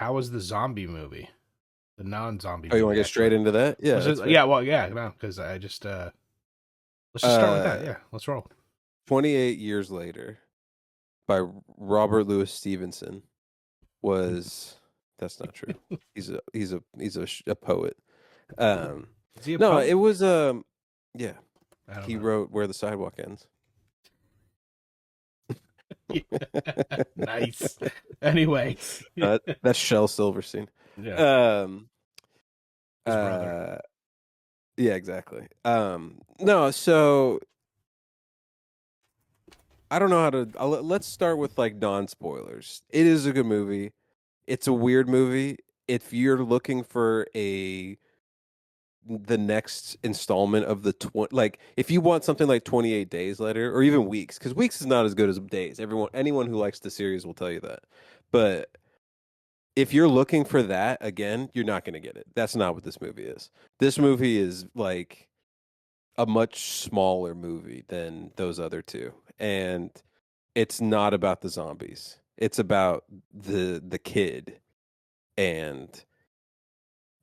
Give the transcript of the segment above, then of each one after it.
how was the zombie movie? The non-zombie Oh, you want movie, to get actually. straight into that? Yeah, Was it? that's fair. Yeah, well, yeah, no, because I just let's just start with that. Uh, Yeah, let's roll. 28 years later, by Robert Louis Stevenson, was that's not true. He's a poet. Um, Is he a no, poet? it was yeah. I don't He know. wrote Where the Sidewalk Ends. Nice. Anyway, That's Shel Silverstein. yeah, Um, his brother. uh, yeah, exactly. No, so I don't know how to. Let's start with like non-spoilers. It is a good movie. It's a weird movie. If you're looking for the next installment of the like if you want something like 28 Days Later or even Weeks, because Weeks is not as good as Days. Anyone who likes the series will tell you that. But if you're looking for that again, you're not going to get it. That's not what this movie is. This movie is like a much smaller movie than those other two. And it's not about the zombies. It's about the kid, and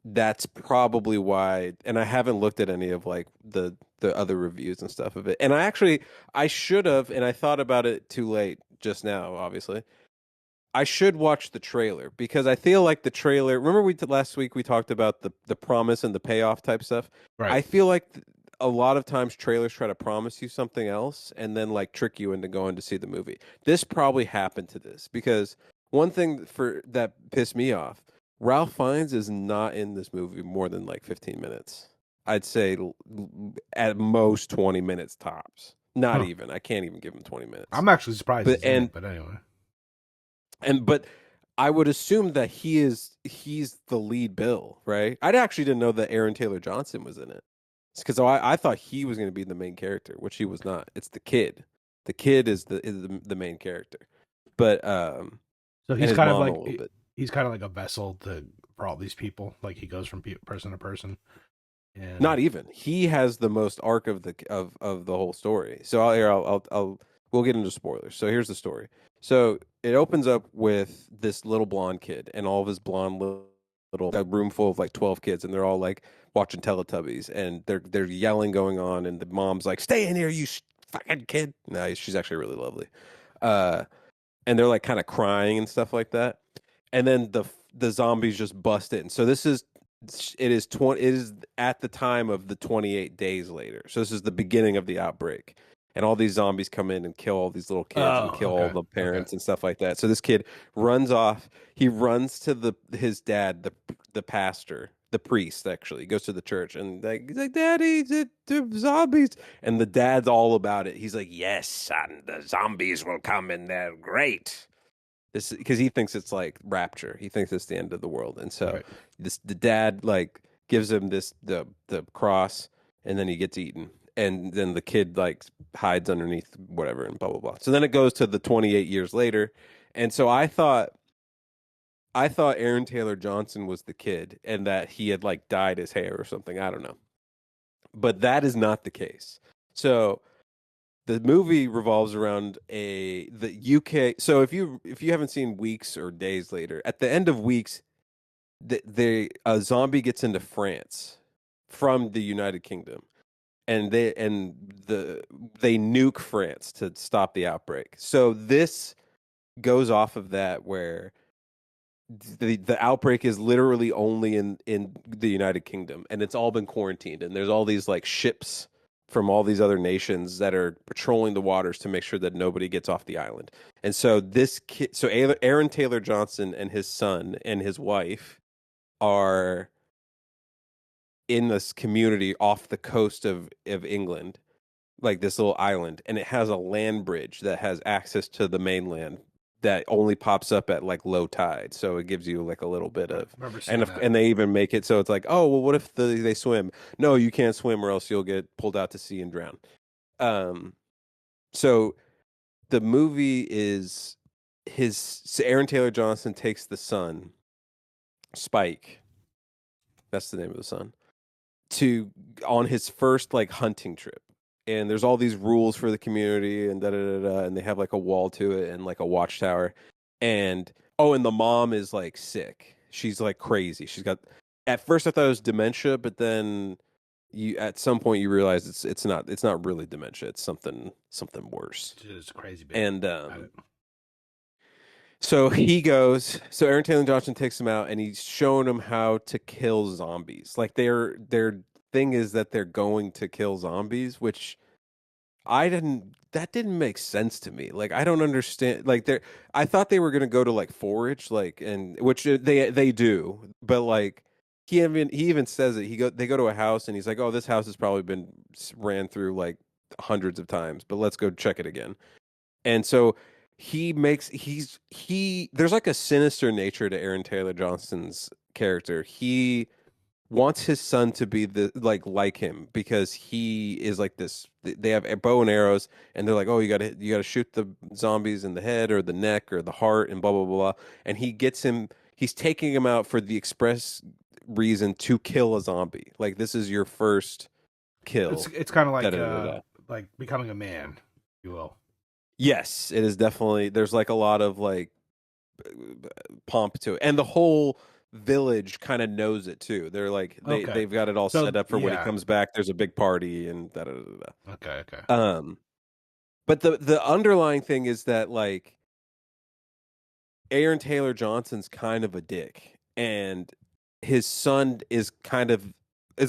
that's probably why. And I haven't looked at any of like the other reviews and stuff of it. And I should have, and I thought about it too late just now, obviously. I should watch the trailer because I feel like the trailer. Remember, last week we talked about the promise and the payoff type stuff. Right. I feel like a lot of times trailers try to promise you something else and then like trick you into going to see the movie. This probably happened to this because one thing for that pissed me off, Ralph Fiennes is not in this movie more than like 15 minutes. I'd say at most 20 minutes tops. Not Huh. even. I can't even give him 20 minutes. I'm actually surprised But he's in it, but anyway. but I would assume that he's the lead Bill, right? I actually didn't know that Aaron Taylor Johnson was in it. Because I thought he was going to be the main character, which he was not. It's the kid. The kid is the main character, but So and he's his kind of mom a like little bit. he's kind of like a vessel to for all these people. Like he goes from person to person, and Not even. He has the most arc of the whole story. So we'll get into spoilers. So here's the story. So it opens up with this little blonde kid and all of his blonde little a room full of like 12 kids, and they're all like watching Teletubbies, and they're yelling going on, and the mom's like, "Stay in here, you fucking kid." No, she's actually really lovely. Uh, and they're like kind of crying and stuff like that. And then the zombies just bust in. So it is at the time of the 28 days later. So this is the beginning of the outbreak. And all these zombies come in and kill all these little kids and oh, kill all okay, the okay. parents and stuff like that. So this kid runs off. He runs to his dad, the pastor, the priest actually. He goes to the church and he's like, "Daddy, the zombies." And the dad's all about it. He's like, "Yes, son, the zombies will come and they're great." This because he thinks it's like rapture. He thinks it's the end of the world, and so Right. the dad like gives him the cross, and then he gets eaten, and then the kid like hides underneath whatever, and blah blah blah. So then it goes to the 28 years later, and so I thought Aaron Taylor Johnson was the kid, and that he had like dyed his hair or something. I don't know, but that is not the case. So the movie revolves around the UK. So if you haven't seen Weeks or Days Later, at the end of Weeks, a zombie gets into France from the United Kingdom, and they nuke France to stop the outbreak. So this goes off of that where the outbreak is literally only in the United Kingdom, and it's all been quarantined, and there's all these like ships from all these other nations that are patrolling the waters to make sure that nobody gets off the island. And so this kid, so Aaron Taylor Johnson and his son and his wife are in this community off the coast of England, like this little island, and it has a land bridge that has access to the mainland that only pops up at like low tide. So it gives you like a little bit I of, remember and seeing if, that. and they even make it so it's like, oh well, what if they swim? No, you can't swim, or else you'll get pulled out to sea and drown. Um, so the movie is so Aaron Taylor Johnson takes the son, Spike. That's the name of the son, to on his first like hunting trip. And there's all these rules for the community and da da da da, and they have like a wall to it and like a watchtower. And oh, and the mom is like sick. she's like crazy. She's got. At first, I thought it was dementia, but then you at some point you realize it's not really dementia. It's something worse. It's crazy big. And so he goes. So Aaron Taylor Johnson takes him out, and he's showing him how to kill zombies. Like their thing is that they're going to kill zombies, which that didn't make sense to me. Like I don't understand. Like I thought they were gonna go to like forage, like and which they do, but like he even says it. They go to a house and he's like, oh, this house has probably been ran through like hundreds of times, but let's go check it again. And so there's like a sinister nature to Aaron Taylor Johnson's character. He wants his son to be like him because he is like this. They have a bow and arrows, and they're like, "Oh, you gotta shoot the zombies in the head or the neck or the heart and blah blah blah." And he gets him. He's taking him out for the express reason to kill a zombie. Like this is your first kill. It's kind of like Da-da-da-da. like becoming a man, if you will. Yes, it is definitely. There's like a lot of like pomp to it, and the whole village kind of knows it too. They're like Okay. they've got it all So, set up for when he yeah. comes back. There's a big party and da da da da. Okay. But the underlying thing is that like Aaron Taylor Johnson's kind of a dick, and his son is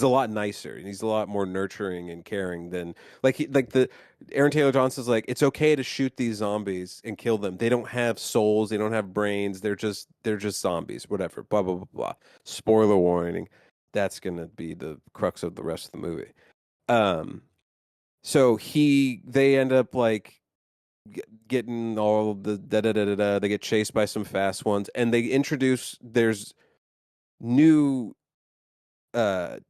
a lot nicer, and he's a lot more nurturing and caring than the Aaron Taylor Johnson's like, it's okay to shoot these zombies and kill them. They don't have souls, they don't have brains, they're just zombies, whatever. Blah blah blah blah. Spoiler warning. That's gonna be the crux of the rest of the movie. So they end up like getting all of the da da da da da. They get chased by some fast ones, and there's new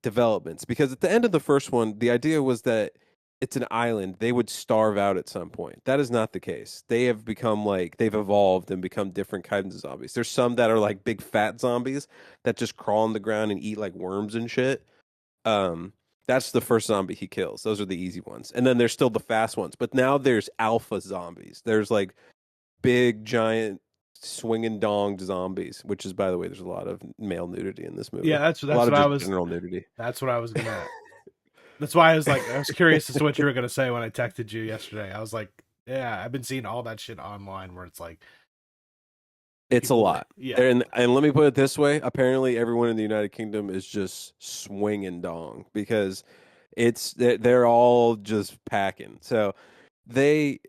developments because at the end of the first one, the idea was that it's an island. They would starve out at some point. That is not the case. They've evolved and become different kinds of zombies. There's some that are like big fat zombies that just crawl on the ground and eat like worms and shit. That's the first zombie he kills. Those are the easy ones. And then there's still the fast ones. But now there's alpha zombies. There's like big, giant, swinging donged zombies, which is, by the way, there's a lot of male nudity in this movie. Yeah, that's a lot what of I was. general nudity. That's what I was gonna. That's why I was curious as to what you were gonna say when I texted you yesterday. I was like, yeah, I've been seeing all that shit online where it's like. It's a lot. Yeah. And let me put it this way. Apparently, everyone in the United Kingdom is just swinging dong because they're all just packing. So the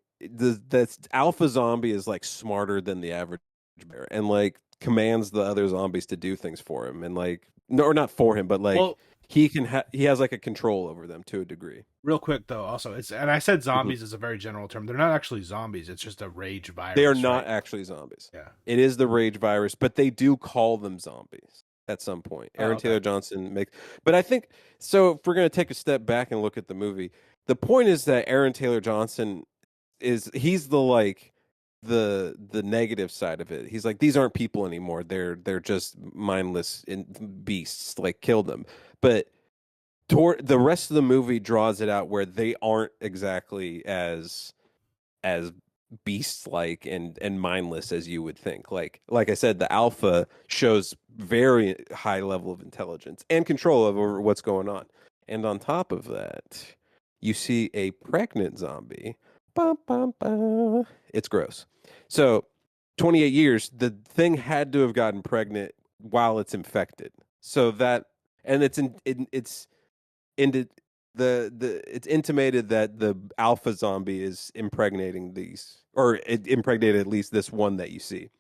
alpha zombie is like smarter than the average bear and like commands the other zombies to do things for him and like no, or not for him, but like he has like a control over them to a degree. Real quick though, also and I said zombies is a very general term. They're not actually zombies. It's just a rage virus. They are not actually zombies. Yeah, it is the rage virus, but they do call them zombies at some point. Aaron Taylor Johnson but I think so. If we're gonna take a step back and look at the movie, the point is that Aaron Taylor Johnson he's the negative side of it. He's like, these aren't people anymore. They're just mindless beasts. Like, kill them. But the rest of the movie draws it out where they aren't exactly as beast like and mindless as you would think. Like I said, the alpha shows very high level of intelligence and control over what's going on. And on top of that, you see a pregnant zombie. Bum, bum, bum. It's gross. So 28 years, the thing had to have gotten pregnant while it's infected. So that, and it's intimated that the alpha zombie is impregnating these, or it impregnated at least this one that you see.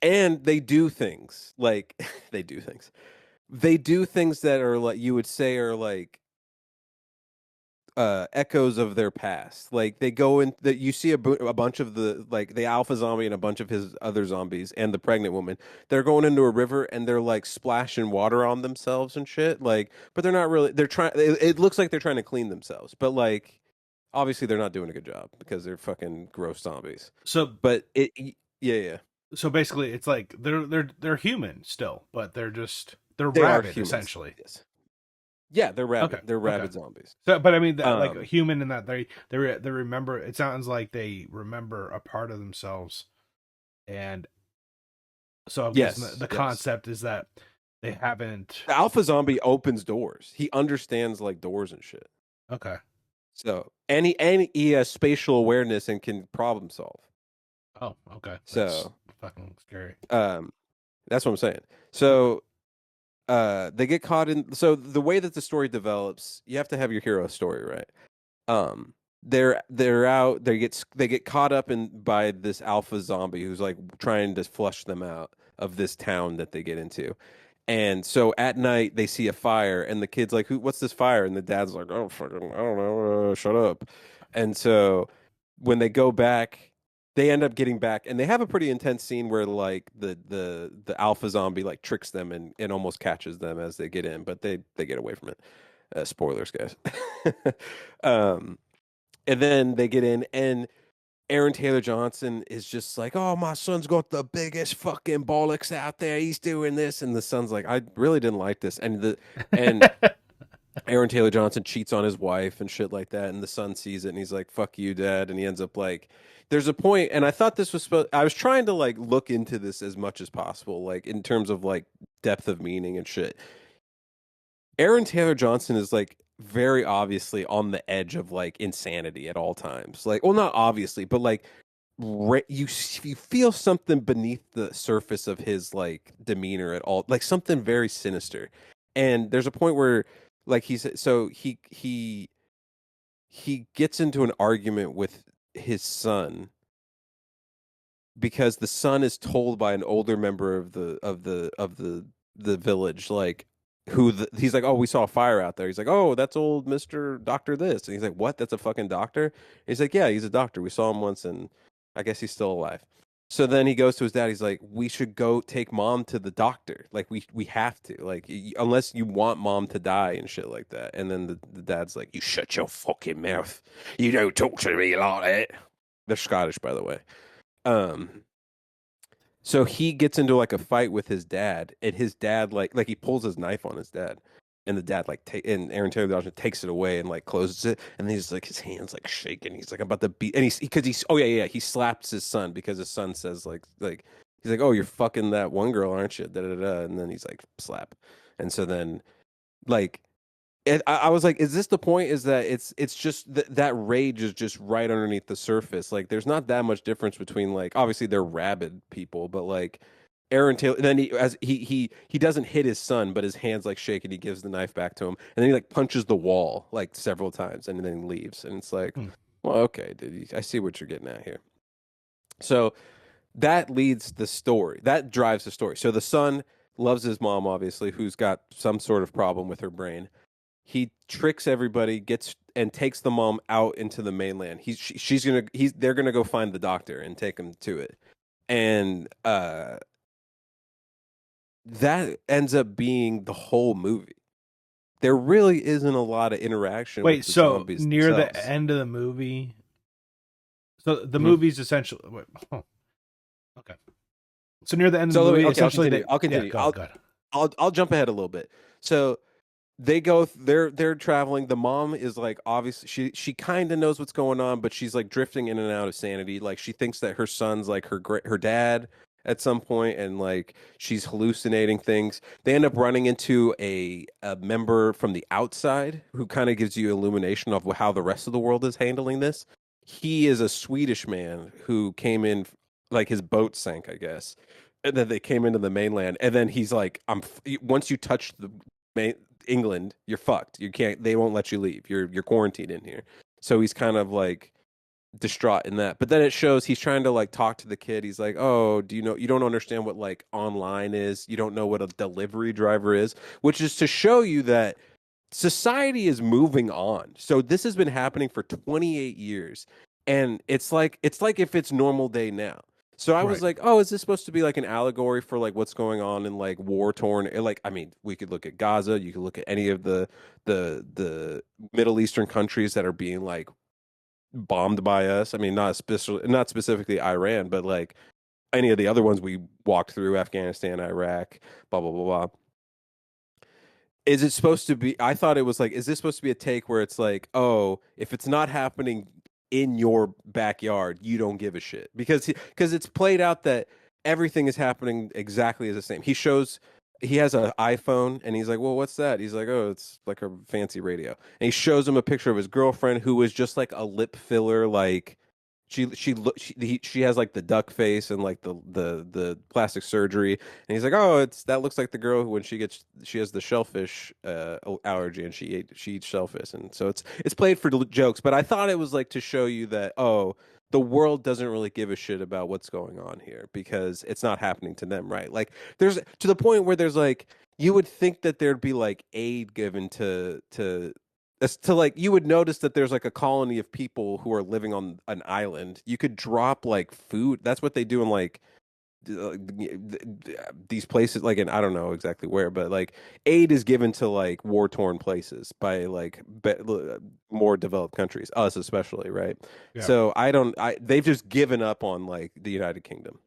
And they do things like they do things that are like you would say are like echoes of their past. Like they go in that you see a bunch of the alpha zombie and a bunch of his other zombies and the pregnant woman. They're going into a river and they're like splashing water on themselves and shit. Like, but they're not really. They're trying. It looks like they're trying to clean themselves, but like, obviously they're not doing a good job because they're fucking gross zombies. So, but yeah. So basically, it's like they're human still, but they're rabid essentially. Yes. Yeah, they're rabid. Okay. They're rabid zombies. So, but I mean, like human in that they remember. It sounds like they remember a part of themselves, and So I'm guessing Yes, the yes. concept is that they haven't. The alpha zombie opens doors. He understands like doors and shit. Okay. So any he has spatial awareness and can problem solve. Oh, okay. That's So fucking scary. um, that's what I'm saying. So they get caught in. So the way that the story develops, you have to have your hero story, right? Um, they're out. They get caught up in by this alpha zombie who's like trying to flush them out of this town that they get into. And so at night they see a fire, and the kid's like, "Who? What's this fire?" And the dad's like, "Oh, fucking, I don't know. Shut up." And so when they go back, they end up getting back, and they have a pretty intense scene where like the alpha zombie like tricks them and almost catches them as they get in, but they get away from it. Spoilers, guys. um, and then they get in, and Aaron Taylor Johnson is just like, "Oh, my son's got the biggest fucking bollocks out there. He's doing this," and the son's like, "I really didn't like this." And Aaron Taylor Johnson cheats on his wife and shit like that, and the son sees it, and he's like, "Fuck you, dad," and he ends up like. There's a point, and I thought this was supposed. I was trying to like look into this as much as possible, like in terms of like depth of meaning and shit. Aaron Taylor Johnson is like very obviously on the edge of like insanity at all times. Like, well, not obviously, but like you feel something beneath the surface of his like demeanor at all, like something very sinister. And there's a point where like he gets into an argument with his son because the son is told by an older member of the village like he's like, oh, we saw a fire out there. He's like, oh, that's old Mr. Doctor this. And he's like, what, that's a fucking doctor? And he's like, yeah, he's a doctor, we saw him once and I guess he's still alive. So then he goes to his dad. He's like, we should go take mom to the doctor, like we have to, like unless you want mom to die and shit like that. And then the dad's like, you shut your fucking mouth, you don't talk to me like that. They're Scottish, by the way. um, so he gets into like a fight with his dad, and his dad like he pulls his knife on his dad, and the dad like and Aaron Taylor Johnson takes it away and like closes it, and then he's like his hands like shaking. He's like about to beat, and he's because he's oh yeah he slaps his son because his son says like he's like, oh, you're fucking that one girl, aren't you? Da da da, and then he's like slap, and so then like I was like, is this the point? Is that it's just that rage is just right underneath the surface. Like, there's not that much difference between like obviously they're rabid people, but like Aaron Taylor. Then he doesn't hit his son, but his hands like shake and he gives the knife back to him, and then he like punches the wall like several times, and then leaves. And it's like, Hmm. well, okay, dude, I see what you're getting at here. So that leads the story. That drives the story. So the son loves his mom, obviously, who's got some sort of problem with her brain. He tricks everybody, gets and takes the mom out into the mainland. They're gonna go find the doctor and take him to it, and that ends up being the whole movie. There really isn't a lot of interaction with Wait, the so zombies near the themselves. end of the movie, so the Mhm. movie's essentially. Wait, oh, okay. So near the end of So the let me, movie, okay, I'll essentially, continue. they I'll yeah, continue. go ahead, go ahead. I'll jump ahead a little bit. So they go they're traveling. The mom is like obviously she kind of knows what's going on, but she's like drifting in and out of sanity. Like she thinks that her son's like her dad at some point, and like she's hallucinating things. They end up running into a member from the outside who kind of gives you illumination of how the rest of the world is handling this. He is a Swedish man who came in, like his boat sank, I guess, and then they came into the mainland, and then he's like, once you touch the main England, you're fucked. You can't. They won't let you leave. You're quarantined in here. So he's kind of like distraught in that. But then it shows he's trying to like talk to the kid. He's like, "Oh, do you know? You don't understand what like online is. You don't know what a delivery driver is," which is to show you that society is moving on. So this has been happening for 28 years, and it's like if it's normal day now. So I was Right. like, oh, is this supposed to be like an allegory for like what's going on in like war torn? Like, I mean, we could look at Gaza. You could look at any of the Middle Eastern countries that are being like bombed by us. I mean, not specifically Iran, but like any of the other ones we walked through, Afghanistan, Iraq, blah blah blah blah. Is it supposed to be? I thought it was like, is this supposed to be a take where it's like, oh, if it's not happening in your backyard, you don't give a shit because it's played out that everything is happening exactly as the same. He has an iPhone and he's like, "Well, what's that?" He's like, "Oh, it's like a fancy radio." And he shows him a picture of his girlfriend who was just like a lip filler, like she has like the duck face and like the plastic surgery. And he's like, "Oh, it's that looks like the girl who when she has the shellfish allergy and she eats shellfish." And so it's played for jokes, but I thought it was like to show you that, oh, the world doesn't really give a shit about what's going on here because it's not happening to them, right? Like there's to the point where there's like you would think that there'd be like aid given to like you would notice that there's like a colony of people who are living on an island. You could drop like food. That's what they do in like these places like in I don't know exactly where, but like aid is given to like war torn places by like more developed countries, us especially, right? Yeah. So I don't I they've just given up on like the United Kingdom,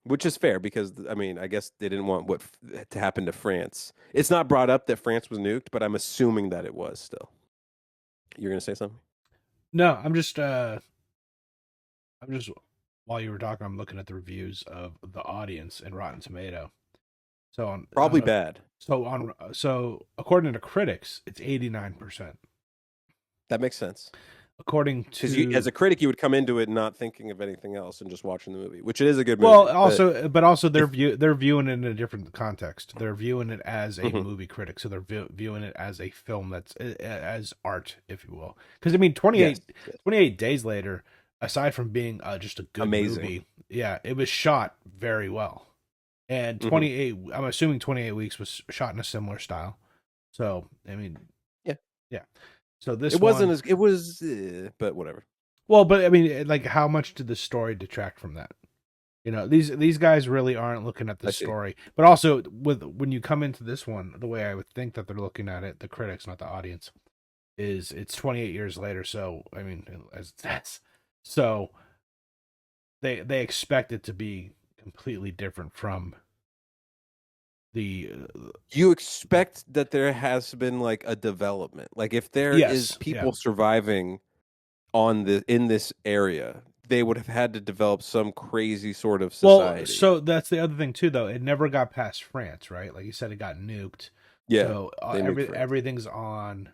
which is fair because I mean I guess they didn't want what to happen to France. It's not brought up that France was nuked, but I'm assuming that it was still. You're gonna say something? No, I'm just while you were talking, I'm looking at the reviews of the audience and Rotten Tomato. So Probably bad. so according to critics, it's 89%. That makes sense. According Because to as a critic, you would come into it not thinking of anything else and just watching the movie, which it is a good well, movie. also they're viewing it in a different context. They're viewing it as a Mhm. movie critic, so they're viewing it as a film that's as art, if you will. Because I mean, 28, Yes, yes. 28 days later, aside from being just a good Amazing. movie, yeah, it was shot very well. And Mhm. 28, I'm assuming 28 weeks was shot in a similar style. So I mean, Yeah. yeah. So this It wasn't one, as it was, but whatever. well, but I mean, like, how much did the story detract from that? You know, these guys really aren't looking at the I see. story, but also with when you come into this one, the way I would think that they're looking at it, the critics, not the audience, is it's 28 years later. So I mean, as that's so they expect it to be completely different from the You expect that there has been like a development, like if there is yes, yeah. people surviving on the in this area, they would have had to develop some crazy sort of Well, society. so that's the other thing too, though. It never got past France, right? Like you said, it got nuked. Yeah, So they nuked France. everything's on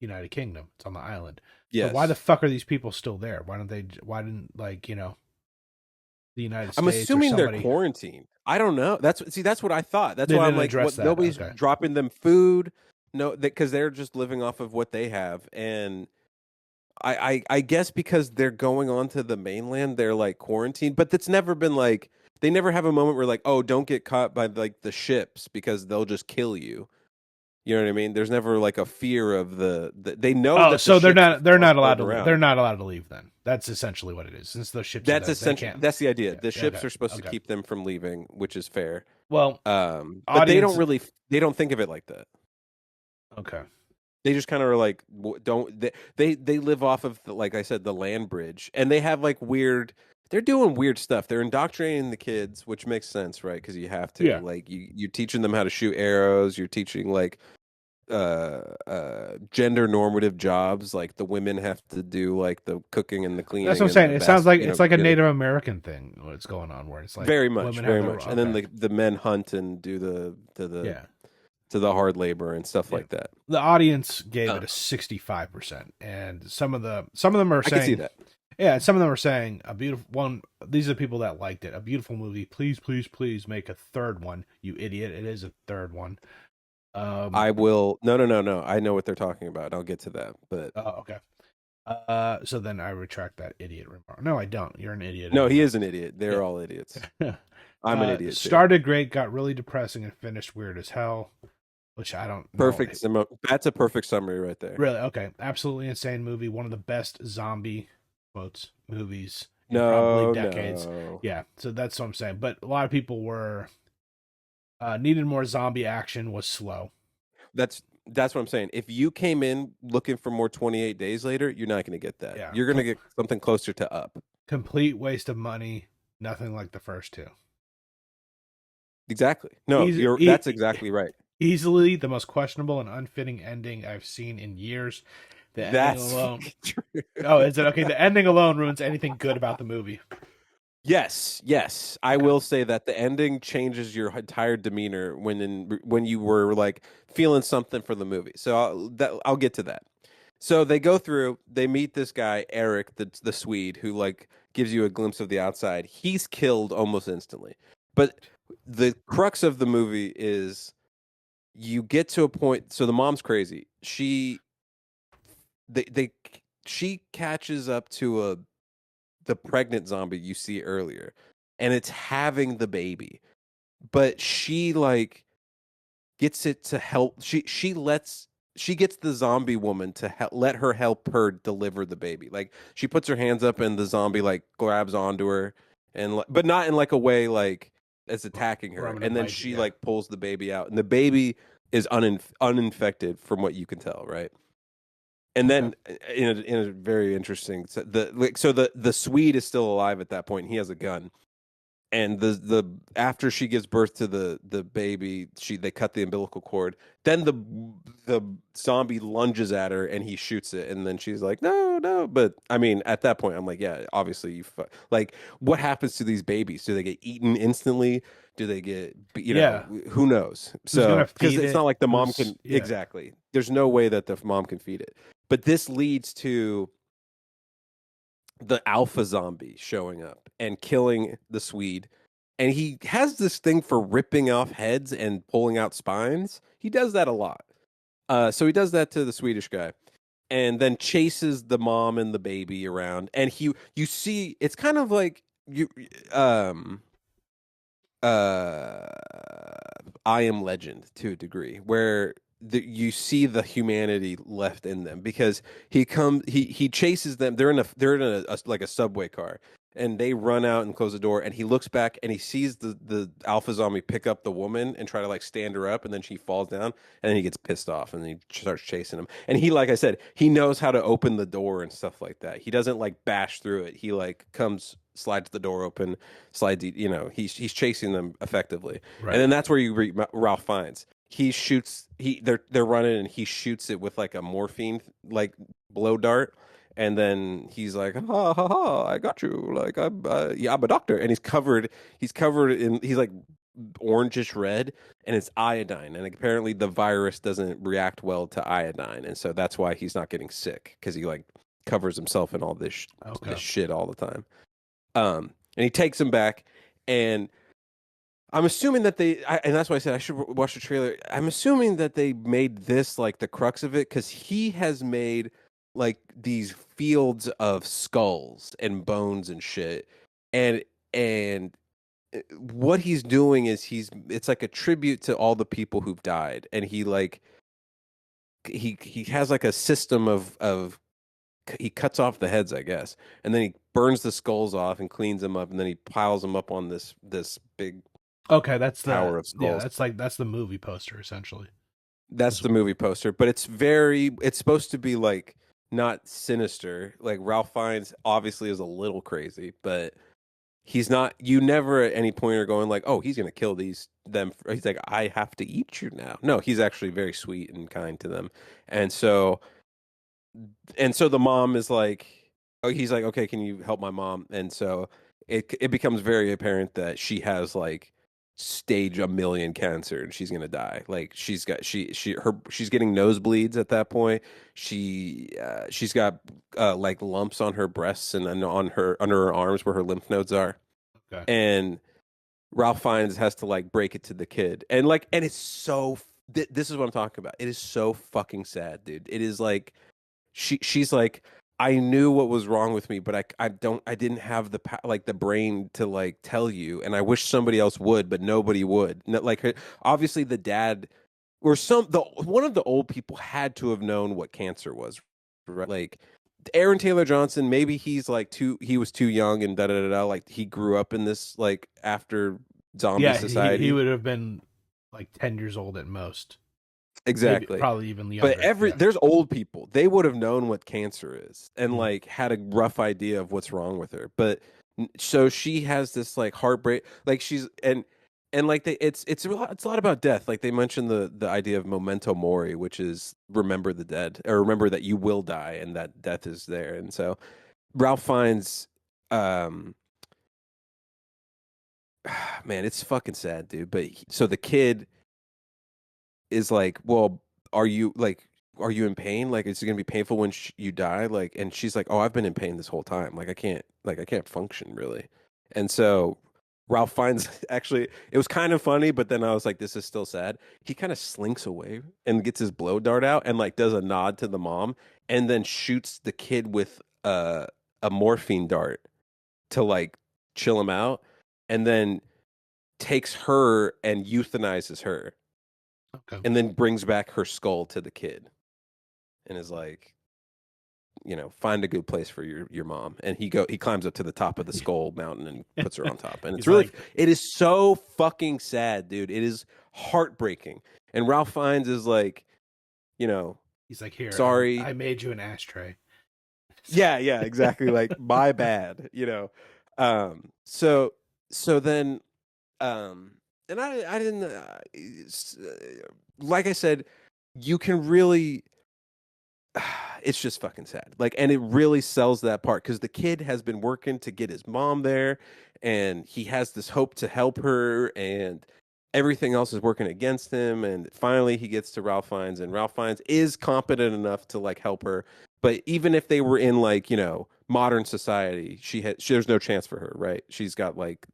United Kingdom. It's on the island. So why the Yes. fuck are these people still there? Why don't they? Why didn't like the United I'm States or assuming they're somebody? quarantined. I don't know. That's what I thought. That's They why I'm didn't like, address what? that. Nobody's Okay. dropping them food. No, because they're just living off of what they have, and I guess because they're going on to the mainland, they're like quarantined. But that's never been like they never have a moment where like, oh, don't get caught by like the ships because they'll just kill you. You know what I mean? There's never like a fear of they know Oh, that the so ships they're are not allowed floating to leave. They're around. not allowed to leave. Then that's essentially what it is. Since those ships are That's there, they essentially can't. that's the idea. Yeah. The Yeah. ships Okay. are supposed to Okay. keep them from leaving, which is fair. Well, But audience. they don't think of it like that. Okay. They just kind of are like don't they live off of like I said the land bridge and they have like weird they're doing weird stuff. They're indoctrinating the kids, which makes sense, right? Because you have to Yeah. like you're teaching them how to shoot arrows. You're teaching like gender normative jobs like the women have to do like the cooking and the cleaning That's what I'm and saying. the It sounds like it's like a getting Native American thing. What's going on? Where it's like women have very their much and then okay. the men hunt and do Yeah. to the hard labor and stuff Yeah. like that. The audience gave it a 65%, and some of them are I can see saying, that. yeah, some of them are saying a beautiful one. These are people that liked it. A beautiful movie. Please, please, please make a third one. You idiot! It is a third one. I will. No, no, no, no. I know what they're talking about. I'll get to that. But Oh, okay. So then I retract that idiot remark. No, I don't. You're an idiot. no, he Anyway. is an idiot. They're Yeah. all idiots. I'm an idiot too. Started great, got really depressing, and finished weird as hell. Which I don't know. Perfect. That's a perfect summary right there. Really? Okay. Absolutely insane movie. One of the best zombie quotes movies in No, probably decades. no. Yeah. So that's what I'm saying. But a lot of people were needed more zombie action. Was slow. That's what I'm saying. If you came in looking for more 28 days later, you're not going to get that. Yeah. You're going to get something closer to Up. Complete waste of money. Nothing like the first two. Exactly. No, that's exactly right. Easily the most questionable and unfitting ending I've seen in years. The ending That's alone. true. Oh, is it okay? The ending alone ruins anything good about the movie. Yes. I Okay. will say that the ending changes your entire demeanor when you were like feeling something for the movie. So I'll get to that. So they go through, they meet this guy Eric, the Swede, who like gives you a glimpse of the outside. He's killed almost instantly. But the crux of the movie is you get to a point. So the mom's crazy. They she catches up to the pregnant zombie you see earlier, and it's having the baby, but she like gets it to help. She gets the zombie woman to let her help her deliver the baby. Like she puts her hands up, and the zombie like grabs onto her, and but not in like a way like it's attacking Or I'm her. gonna And then bite you. she Yeah. like pulls the baby out, and the baby is uninfected from what you can tell, right? And Okay. then in a very interesting the Swede is still alive at that point. And he has a gun, and the after she gives birth to the baby, they cut the umbilical cord. Then the zombie lunges at her and he shoots it, and then she's like, no, no. But I mean, at that point, I'm like, yeah, obviously like what happens to these babies? Do they get eaten instantly? Do they get Yeah. who knows? Who's So gonna because feed it's not it? like the mom Who's can yeah. exactly. There's no way that the mom can feed it. But this leads to the alpha zombie showing up and killing the Swede. And he has this thing for ripping off heads and pulling out spines. He does that a lot. So he does that to the Swedish guy, and then chases the mom and the baby around. And you see, it's kind of like um, uh, I Am Legend to a degree, where you see the humanity left in them because he chases them. They're in a like a subway car, and they run out and close the door. And he looks back and he sees the alpha zombie pick up the woman and try to like stand her up, and then she falls down, and then he gets pissed off and he starts chasing him. And he, like I said, he knows how to open the door and stuff like that. He doesn't like bash through it. He like slides the door open, slides. He's chasing them effectively. And Right. then that's where you read Ralph Fiennes. He shoots. They're running, and he shoots it with like a morphine like blow dart. And then he's like, ha ha ha! I got you. Like I'm a doctor, and He's covered in. He's like orangish red, and it's iodine. And apparently, the virus doesn't react well to iodine, and so that's why he's not getting sick because he like covers himself in all this Okay. shit all the time. And he takes him back, and I'm assuming that and that's why I said I should watch the trailer. I'm assuming that they made this like the crux of it because he has made like these fields of skulls and bones and shit, and what he's doing is it's like a tribute to all the people who've died, and he has like a system of he cuts off the heads, I guess, and then he burns the skulls off and cleans them up, and then he piles them up on this big Okay, that's tower of yeah, skulls. that's the movie poster essentially. That's Is the movie poster, but it's supposed to be like not sinister. Like Ralph Fiennes obviously is a little crazy, but he's not. You never at any point are going like, oh, he's gonna kill them. He's like, I have to eat you now. No, he's actually very sweet and kind to them, and so the mom is like, oh, he's like, okay, can you help my mom? And so it becomes very apparent that she has like stage a million cancer and she's gonna die. Like she's getting nosebleeds at that point. She's got like lumps on her breasts and then on her under her arms where her lymph nodes are. okay. And Ralph Fiennes has to like break it to the kid. And it's so this is what I'm talking about. It is so fucking sad, dude. It is like she's like, I knew what was wrong with me, but I didn't have like the brain to like tell you, and I wish somebody else would, but nobody would. Like obviously the dad or the one of the old people had to have known what cancer was, right? Like Aaron Taylor Johnson, maybe he was too young and da da da da. Like he grew up in this like after zombie Yeah, he society. would have been like 10 years old at most. Maybe Exactly. probably even But younger. Yeah. there's old people. They would have known what cancer is and Mhm. like had a rough idea of what's wrong with her. But so she has this like heartbreak, like she's and like it's a lot about death. Like they mentioned the idea of memento mori, which is remember the dead or remember that you will die and that death is there. And so Ralph Fiennes um man, it's fucking sad, dude. But so the kid is like, well, are you like, are you in pain? Like, is it gonna be painful when you die? Like, and she's like, oh, I've been in pain this whole time. Like, I can't function really. And so Ralph finds actually, it was kind of funny, but then I was like, this is still sad. He kind of slinks away and gets his blow dart out and like does a nod to the mom and then shoots the kid with a morphine dart to like chill him out, and then takes her and euthanizes her, Okay. and then brings back her skull to the kid and is like, find a good place for your mom. And he climbs up to the top of the skull mountain and puts her on top. And it's He's really, like, it is so fucking sad, dude. It is heartbreaking. And Ralph Fiennes is like, you know, he's like, here, sorry. I made you an ashtray. Yeah, exactly. Like, my bad, So then, and I didn't, like I said, you can really, it's just fucking sad. Like, and it really sells that part because the kid has been working to get his mom there, and he has this hope to help her, and everything else is working against him. And finally, he gets to Ralph Fiennes, and Ralph Fiennes is competent enough to like help her. But even if they were in like modern society, there's no chance for her, right? She's got like,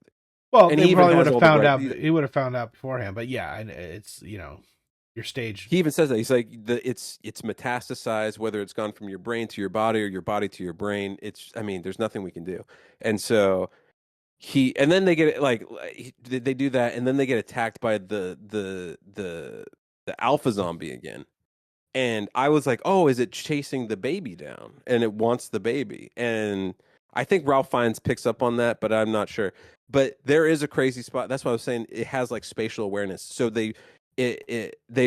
well, and they he even probably would has have all the found right. out. He would have found out beforehand. But yeah, and it's your stage. He even says that he's like it's metastasized, whether it's gone from your brain to your body or your body to your brain. I mean, there's nothing we can do. And so and then they get like they do that, and then they get attacked by the alpha zombie again. And I was like, oh, is it chasing the baby down? And it wants the baby. And I think Ralph Fiennes picks up on that, but I'm not sure. But there is a crazy spot. That's why I was saying it has like spatial awareness. So they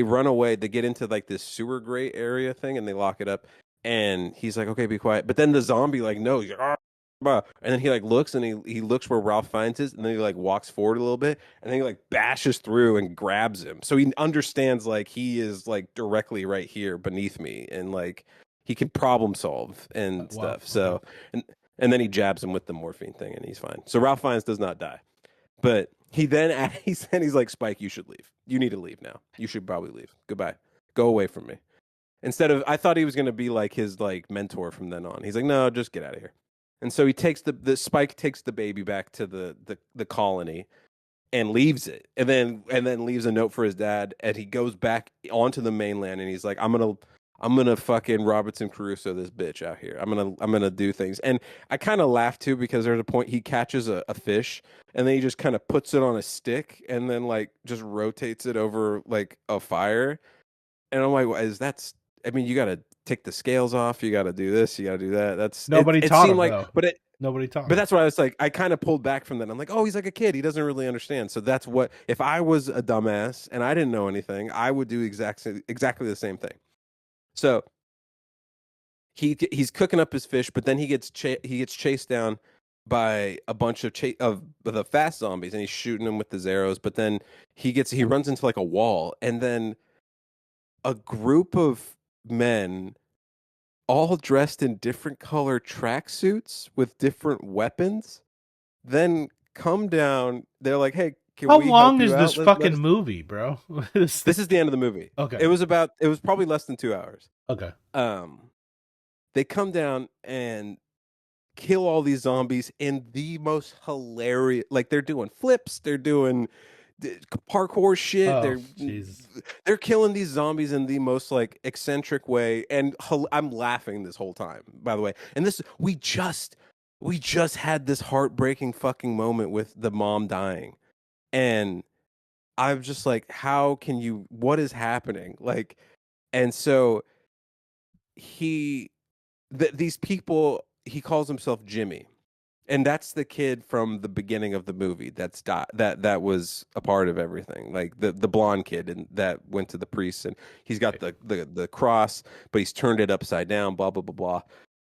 run away. They get into like this sewer grate area thing, and they lock it up. And he's like, okay, be quiet. But then the zombie like knows. He's like, "Ah, bah." And then he like looks, and he looks where Ralph Fiennes is, and then he like walks forward a little bit, and then he like bashes through and grabs him. So he understands like he is like directly right here beneath me, and like he can problem solve and Wow. stuff. So Okay. and then he jabs him with the morphine thing, and he's fine. So Ralph Fiennes does not die, but he's like, Spike, you should leave. You need to leave now. You should probably leave. Goodbye. Go away from me. Instead of, I thought he was gonna be like his like mentor from then on. He's like, no, just get out of here. And so he takes the Spike takes the baby back to the colony and leaves it, and then leaves a note for his dad, and he goes back onto the mainland, and he's like, I'm gonna fucking Robinson Crusoe this bitch out here. I'm gonna do things. And I kind of laugh too because there's a point he catches a fish, and then he just kind of puts it on a stick and then like just rotates it over like a fire. And I'm like, I mean, you got to take the scales off. You got to do this. You got to do that. Nobody It taught seemed him like, though. Nobody taught but him. that's why I was like, I kind of pulled back from that. I'm like, oh, he's like a kid. He doesn't really understand. So that's what, if I was a dumbass and I didn't know anything, I would do exactly the same thing. So he's cooking up his fish, but then he gets chased down by a bunch of the fast zombies, and he's shooting them with his arrows. But then he runs into like a wall, and then a group of men, all dressed in different color tracksuits with different weapons, then come down. They're like, "Hey, can How we help long you is this out? Let fucking us." movie, bro? This is the end of the movie. Okay. It was probably less than 2 hours. Okay. They come down and kill all these zombies in the most hilarious, like they're doing flips, they're doing parkour shit, Oh, Jesus. they're killing these zombies in the most like eccentric way, and I'm laughing this whole time, by the way. And this we just had this heartbreaking fucking moment with the mom dying, and I'm just like, how can you, what is happening, like? And so he these people, he calls himself Jimmy, and that's the kid from the beginning of the movie that was a part of everything, like the blonde kid and that went to the priest, and he's got the cross, but he's turned it upside down, blah blah blah blah.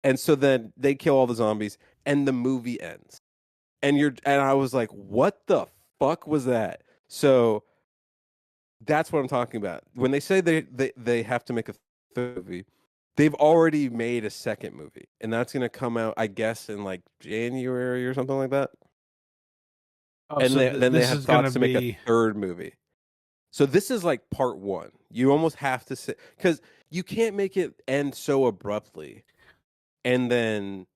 And so then they kill all the zombies, and the movie ends, and I was like, what the fuck was that? So that's what I'm talking about when they say they have to make a movie. They've already made a second movie, and that's going to come out, I guess, in like January or something like that. Oh, and so then they this have is gonna thoughts to make a be third movie. So this is like part one. You almost have to say, because you can't make it end so abruptly and then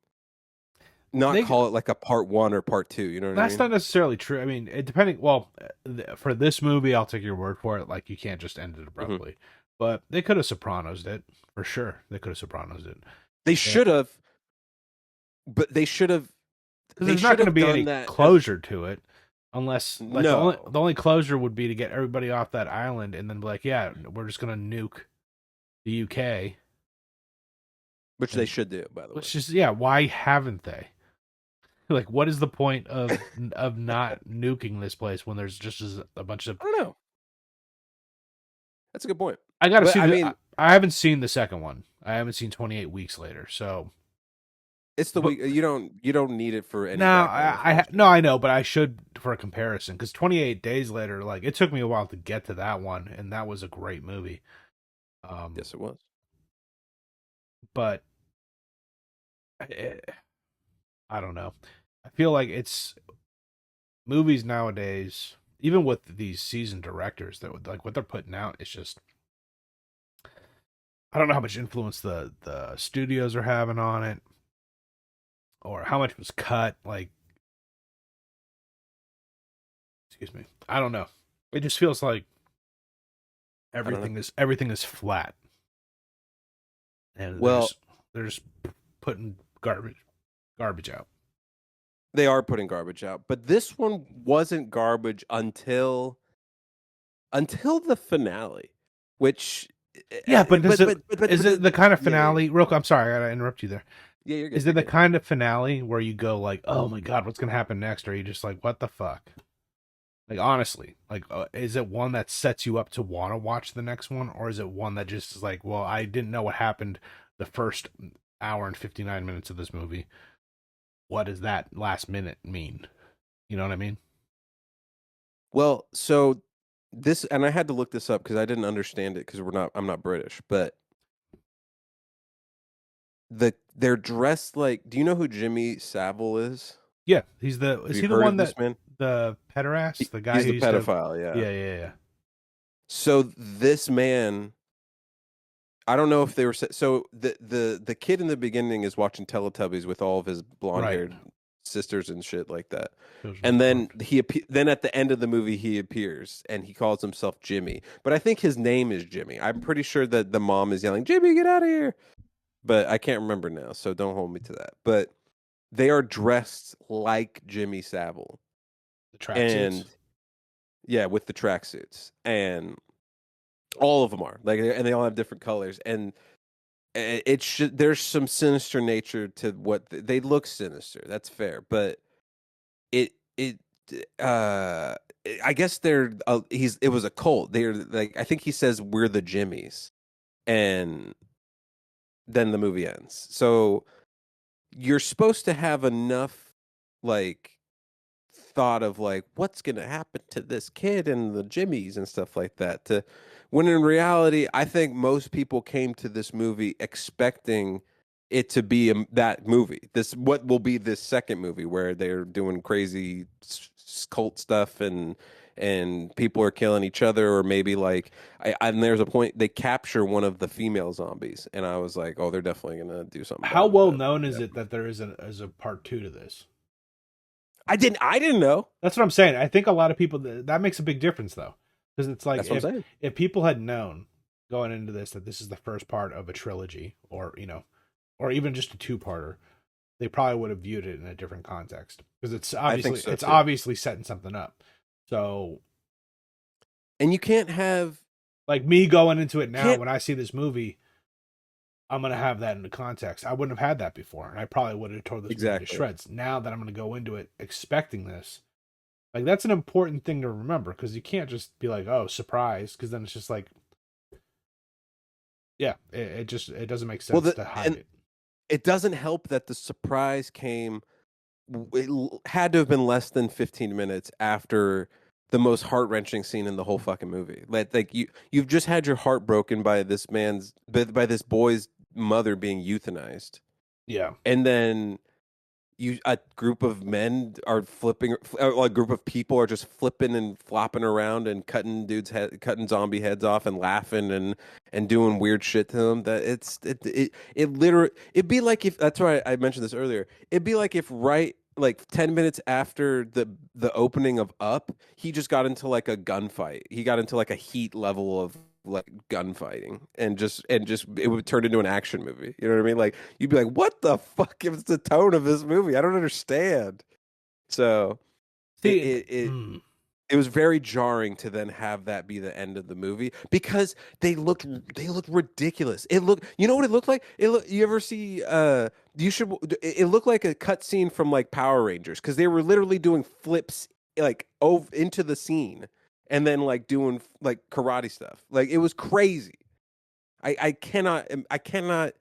not they. call it like a part one or part two. You know what I That's mean? not necessarily true. I mean, it depending. Well, for this movie, I'll take your word for it. Like, you can't just end it Hmm. abruptly. But they could have Sopranos it for sure. They could have Sopranos it. They Yeah, should have, but they should have. because They there's not should going to have be done any that as closure to it, unless like no, the only closure would be to get everybody off that island and then be like, yeah, we're just going to nuke the UK. which they And should do, by the way. which is yeah, why haven't they? Like, what is the point of not nuking this place when there's just a bunch of I don't know. That's a good point. I gotta But see I the. mean, I haven't seen the second one. I haven't seen 28 Weeks Later. So, it's the but week. You don't need it for any no, background information. no, I know, but I should for a comparison because 28 Days Later, like it took me a while to get to that one, and that was a great movie. Yes, it was. But eh, I don't know. I feel like it's movies nowadays, even with these seasoned directors, that like what they're putting out, it's just I don't know how much influence the studios are having on it, or how much was cut. Like, excuse me, I don't know. It just feels like I don't know. everything is flat, and Well, they're just putting garbage out. they are putting garbage out, but this one wasn't garbage until the finale, which Yeah, but does it is but it the kind of yeah, yeah, finale? Real, I'm sorry, I gotta interrupt you there. yeah, you're good, Is it you're the good. kind of finale where you go like, "Oh my god, what's gonna happen next?" Or are you just like, "What the fuck?" Like honestly, like is it one that sets you up to want to watch the next one, or is it one that just is like, "Well, I didn't know what happened the first hour and 59 minutes of this movie. What does that last minute mean?" You know what I mean? Well, so this, and I had to look this up because I didn't understand it because I'm not British, but they're dressed like. Do you know who Jimmy Savile is? Yeah, Have is you he the heard one of this that man? the pederast, the guy He's who the used to pedophile, yeah. yeah, yeah, yeah. So this man, I don't know if they were so the kid in the beginning is watching Teletubbies with all of his blonde Right. haired sisters and shit like that, Children of and the then Corn. then at the end of the movie he appears and he calls himself Jimmy, but I think his name is Jimmy. I'm pretty sure that the mom is yelling Jimmy, get out of here, but I can't remember now, so don't hold me to that. But they are dressed like Jimmy Savile, The tracksuits. and yeah, with the tracksuits, and all of them are like, and they all have different colors, and it should there's some sinister nature to what they look sinister. That's fair, but it uh I guess it was a cult. They're like, I think he says we're the Jimmies, and then the movie ends. So you're supposed to have enough like thought of like what's going to happen to this kid and the Jimmies and stuff like that, to when in reality I think most people came to this movie expecting it to be that movie, this what will be this second movie where they're doing crazy cult stuff, and people are killing each other, or maybe like and there's a point they capture one of the female zombies, and I was like, oh, they're definitely gonna do something How bad with well that. known is Yeah. it that there is a part two to this? I didn't know. That's what I'm saying. I think a lot of people that makes a big difference though, because it's like That's what I'm saying. if people had known going into this that this is the first part of a trilogy, or or even just a two-parter, they probably would have viewed it in a different context because I think so it's too. obviously setting something up. So And you can't have like me going into it now, can't when I see this movie, I'm gonna have that in the context. I wouldn't have had that before, and I probably would have tore this movie to exactly. shreds. Now that I'm gonna go into it expecting this, like that's an important thing to remember because you can't just be like, "Oh, surprise," because then it's just like, yeah, it just it doesn't make Well, sense to hide and it. it doesn't help that the surprise came. Had to have been less than 15 minutes after the most heart wrenching scene in the whole fucking movie. Like you've just had your heart broken by by this boy's mother being euthanized, Yeah, and then a group of men are flipping, or a group of people are just flipping and flopping around and cutting zombie heads off and laughing and doing weird shit to them. That it literally, it'd be like if, that's why I mentioned this earlier. It'd be like if right like 10 minutes after the opening of Up, he just got into like a gunfight. He got into like a heat level of like gunfighting, and just it would turn into an action movie. You know what I mean? Like you'd be like, "What the fuck is the tone of this movie? I don't understand." So it See, it it, it was very jarring to then have that be the end of the movie because they looked ridiculous. It looked, you know what it looked like? You ever see you should it looked like a cut scene from like Power Rangers because they were literally doing flips like over into the scene and then like doing like karate stuff. Like it was crazy. I cannot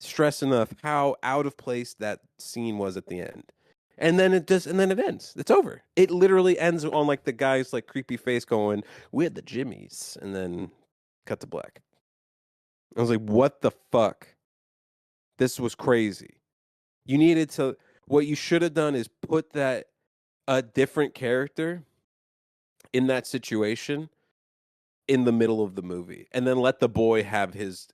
stress enough how out of place that scene was at the end. And then it ends. It's over. It literally ends on like the guy's like creepy face going, "We're the Jimmies," and then cut to black. I was like, "What the fuck? This was crazy." You needed to what you should have done is put that a different character in that situation in the middle of the movie and then let the boy have his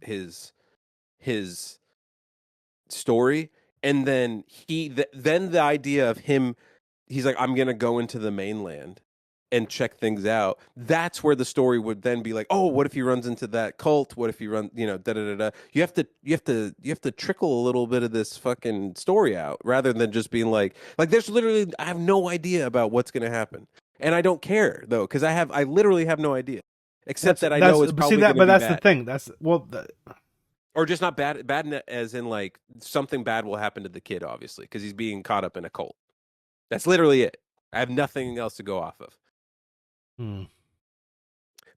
story, and then then the idea of him, he's like, I'm gonna go into the mainland and check things out. That's where the story would then be like, oh, what if he runs into that cult? What if he run, da da da da. You have to trickle a little bit of this fucking story out rather than just being like there's literally, I have no idea about what's gonna happen, and I don't care though because I literally have no idea except that I know it's but see probably that, gonna but be that's the bad. thing. That's Or just not as in like something bad will happen to the kid, obviously, because he's being caught up in a cult. That's literally it. I have nothing else to go off of. hmm.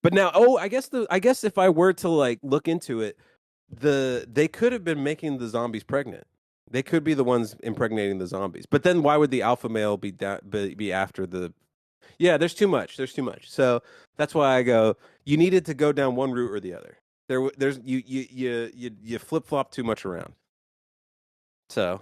But now, I guess if I were to like look into it, they could have been making the zombies pregnant. They could be the ones impregnating the zombies. But then why would the alpha male be after the? Yeah, there's too much. There's too much. So that's why I go. You needed to go down one route or the other. There's you flip flop too much around. So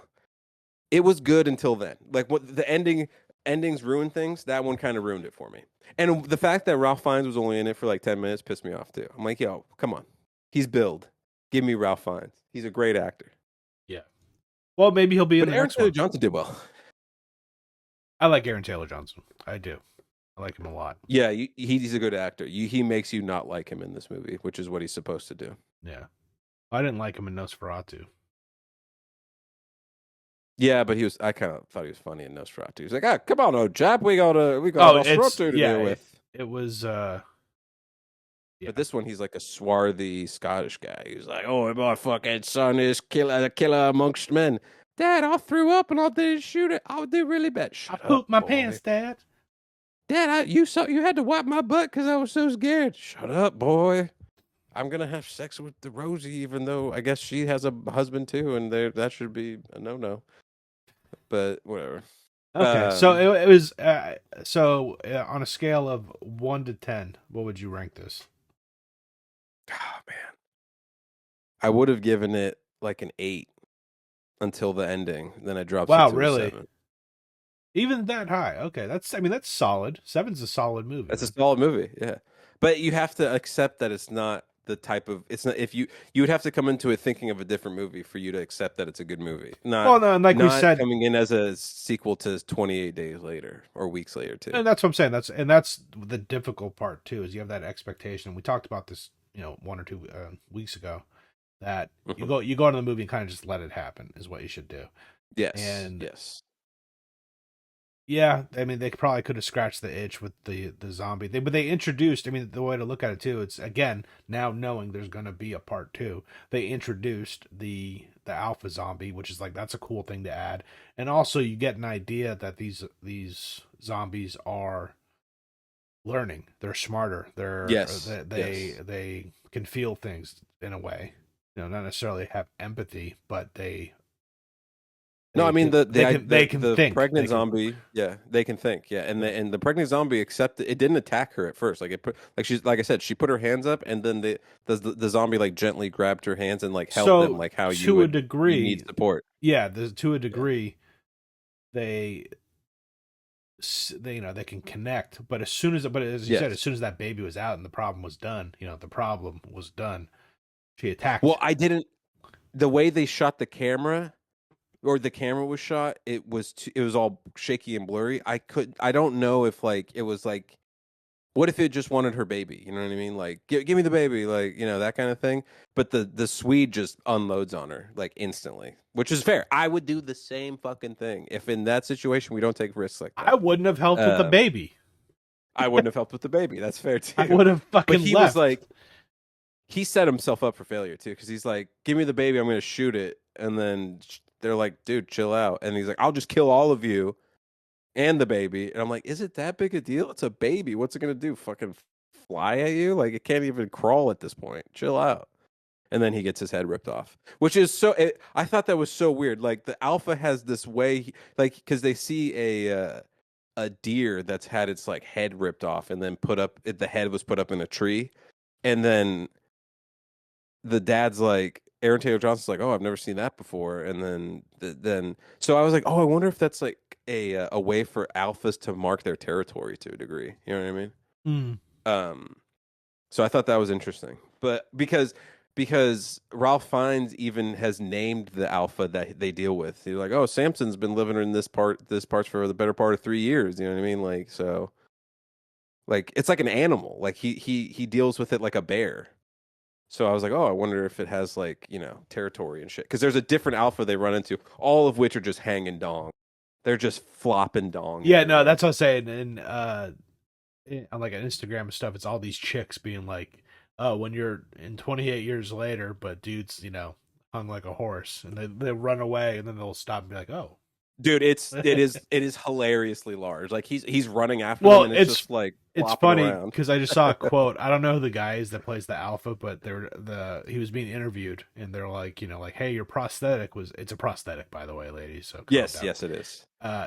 it was good until then. Like what the endings ruined things. That one kind of ruined it for me. And the fact that Ralph Fiennes was only in it for like 10 minutes pissed me off too. I'm like, yo, come on, he's billed. Give me Ralph Fiennes. He's a great actor. Yeah. Well, maybe he'll be in But the Aaron next Taylor one. Johnson did well. I like Aaron Taylor Johnson. I do. I like him a lot. Yeah, he's a good actor. He makes you not like him in this movie, which is what he's supposed to do. Yeah. I didn't like him in Nosferatu. Yeah, but I kind of thought he was funny in Nosferatu. He's like, ah, come on, old chap, we got Oh, Nosferatu to deal with. it was yeah. But this one, he's like a swarthy Scottish guy. He's like, "Oh, my fucking son is a killer amongst men. Dad, I threw up and I didn't shoot it. I did really bad. I Shut up, pooped my boy. pants, Dad. Dad, you had to wipe my butt because I was so scared. Shut up, boy. I'm gonna have sex with the Rosie, even though I guess she has a husband too, and that should be a no. But whatever. Okay, so it was on a scale of 1 to 10, what would you rank this? Oh man, I would have given it like an 8 until the ending. Then I dropped Wow, it to a really? 7. Even that high? Okay, that's solid. Seven's a solid movie. That's a Man. solid movie, yeah. But you have to accept that it's not the type of it's not if you would have to come into it thinking of a different movie for you to accept that it's a good movie. Well, no, and like we Not said, coming in as a sequel to 28 Days Later or Weeks Later too. and that's what I'm saying. That's the difficult part too. Is you have that expectation. We talked about this, 1 or 2 weeks ago. That Mhm. you go into the movie and kind of just let it happen is what you should do. Yes. And yes. yeah, I mean, they probably could have scratched the itch with the zombie. But they introduced. I mean, the way to look at it too, it's again now knowing there's going to be a part 2. They introduced the alpha zombie, which is like that's a cool thing to add, and also you get an idea that these zombies are learning. They're smarter. Yes. They can feel things in a way. Not necessarily have empathy, but No, I mean they can the think. pregnant zombie. Yeah, they can think. Yeah, and the pregnant zombie accepted. It didn't attack her at first. Like it put she's like I said, she put her hands up, and then the zombie like gently grabbed her hands and like held them like how you to a would you degree need support. Yeah, to a degree, they they can connect, but as you said, as Yes. soon as that baby was out and the problem was done, the problem was done. She attacked. Well, I didn't. The way they shot the camera, or the camera was shot, it was all shaky and blurry. I don't know if like it was like, what if it just wanted her baby? You know what I mean? Like, give me the baby, like, that kind of thing. But the Swede just unloads on her like instantly, which is fair. I would do the same fucking thing if in that situation we don't take risks like I that. wouldn't have helped with the Um, baby. I wouldn't have helped with the baby. That's fair I too. would have But fucking he was left. like, he set himself up for failure too, because he's like, "Give me the baby, I'm going to shoot it," and then they're like, "Dude, chill out," and he's like, "I'll just kill all of you and the baby," and I'm like, "Is it that big a deal? It's a baby. What's it going to do? Fucking fly at you? Like it can't even crawl at this point. Chill out." And then he gets his head ripped off, which is I thought that was so weird. Like the alpha has this way, like because they see a deer that's had its like head ripped off and then the head was put up in a tree, and then the dad's like, Aaron Taylor Johnson's like, "Oh, I've never seen that before," and then so I was like, "Oh, I wonder if that's like a way for alphas to mark their territory to a degree." You know what I mean? Mm. Um, so I thought that was interesting, but because Ralph Fiennes even has named the alpha that they deal with. He's like, "Oh, Samson's been living in this part for the better part of 3 years." You know what I mean? Like so, like it's like an animal. Like he deals with it like a bear. So I was like, oh, I wonder if it has like, territory and shit. Because there's a different alpha they run into, all of which are just hanging dong. They're just flopping dong Yeah, no, everywhere. that's what I'm saying. And on like an Instagram and stuff, it's all these chicks being like, "Oh, when you're in 28 years later, but dude's hung like a horse," and they run away, and then they'll stop and be like, "Oh." Dude, it is hilariously large. Like he's running after them Well, and it's just like it's flopping funny around. because I just saw a quote. I don't know who the guy is that plays the alpha, but he was being interviewed, and they're like, like, "Hey, your prosthetic was it's a prosthetic, by the way, ladies, so calm Yes, down." yes, it is. Uh,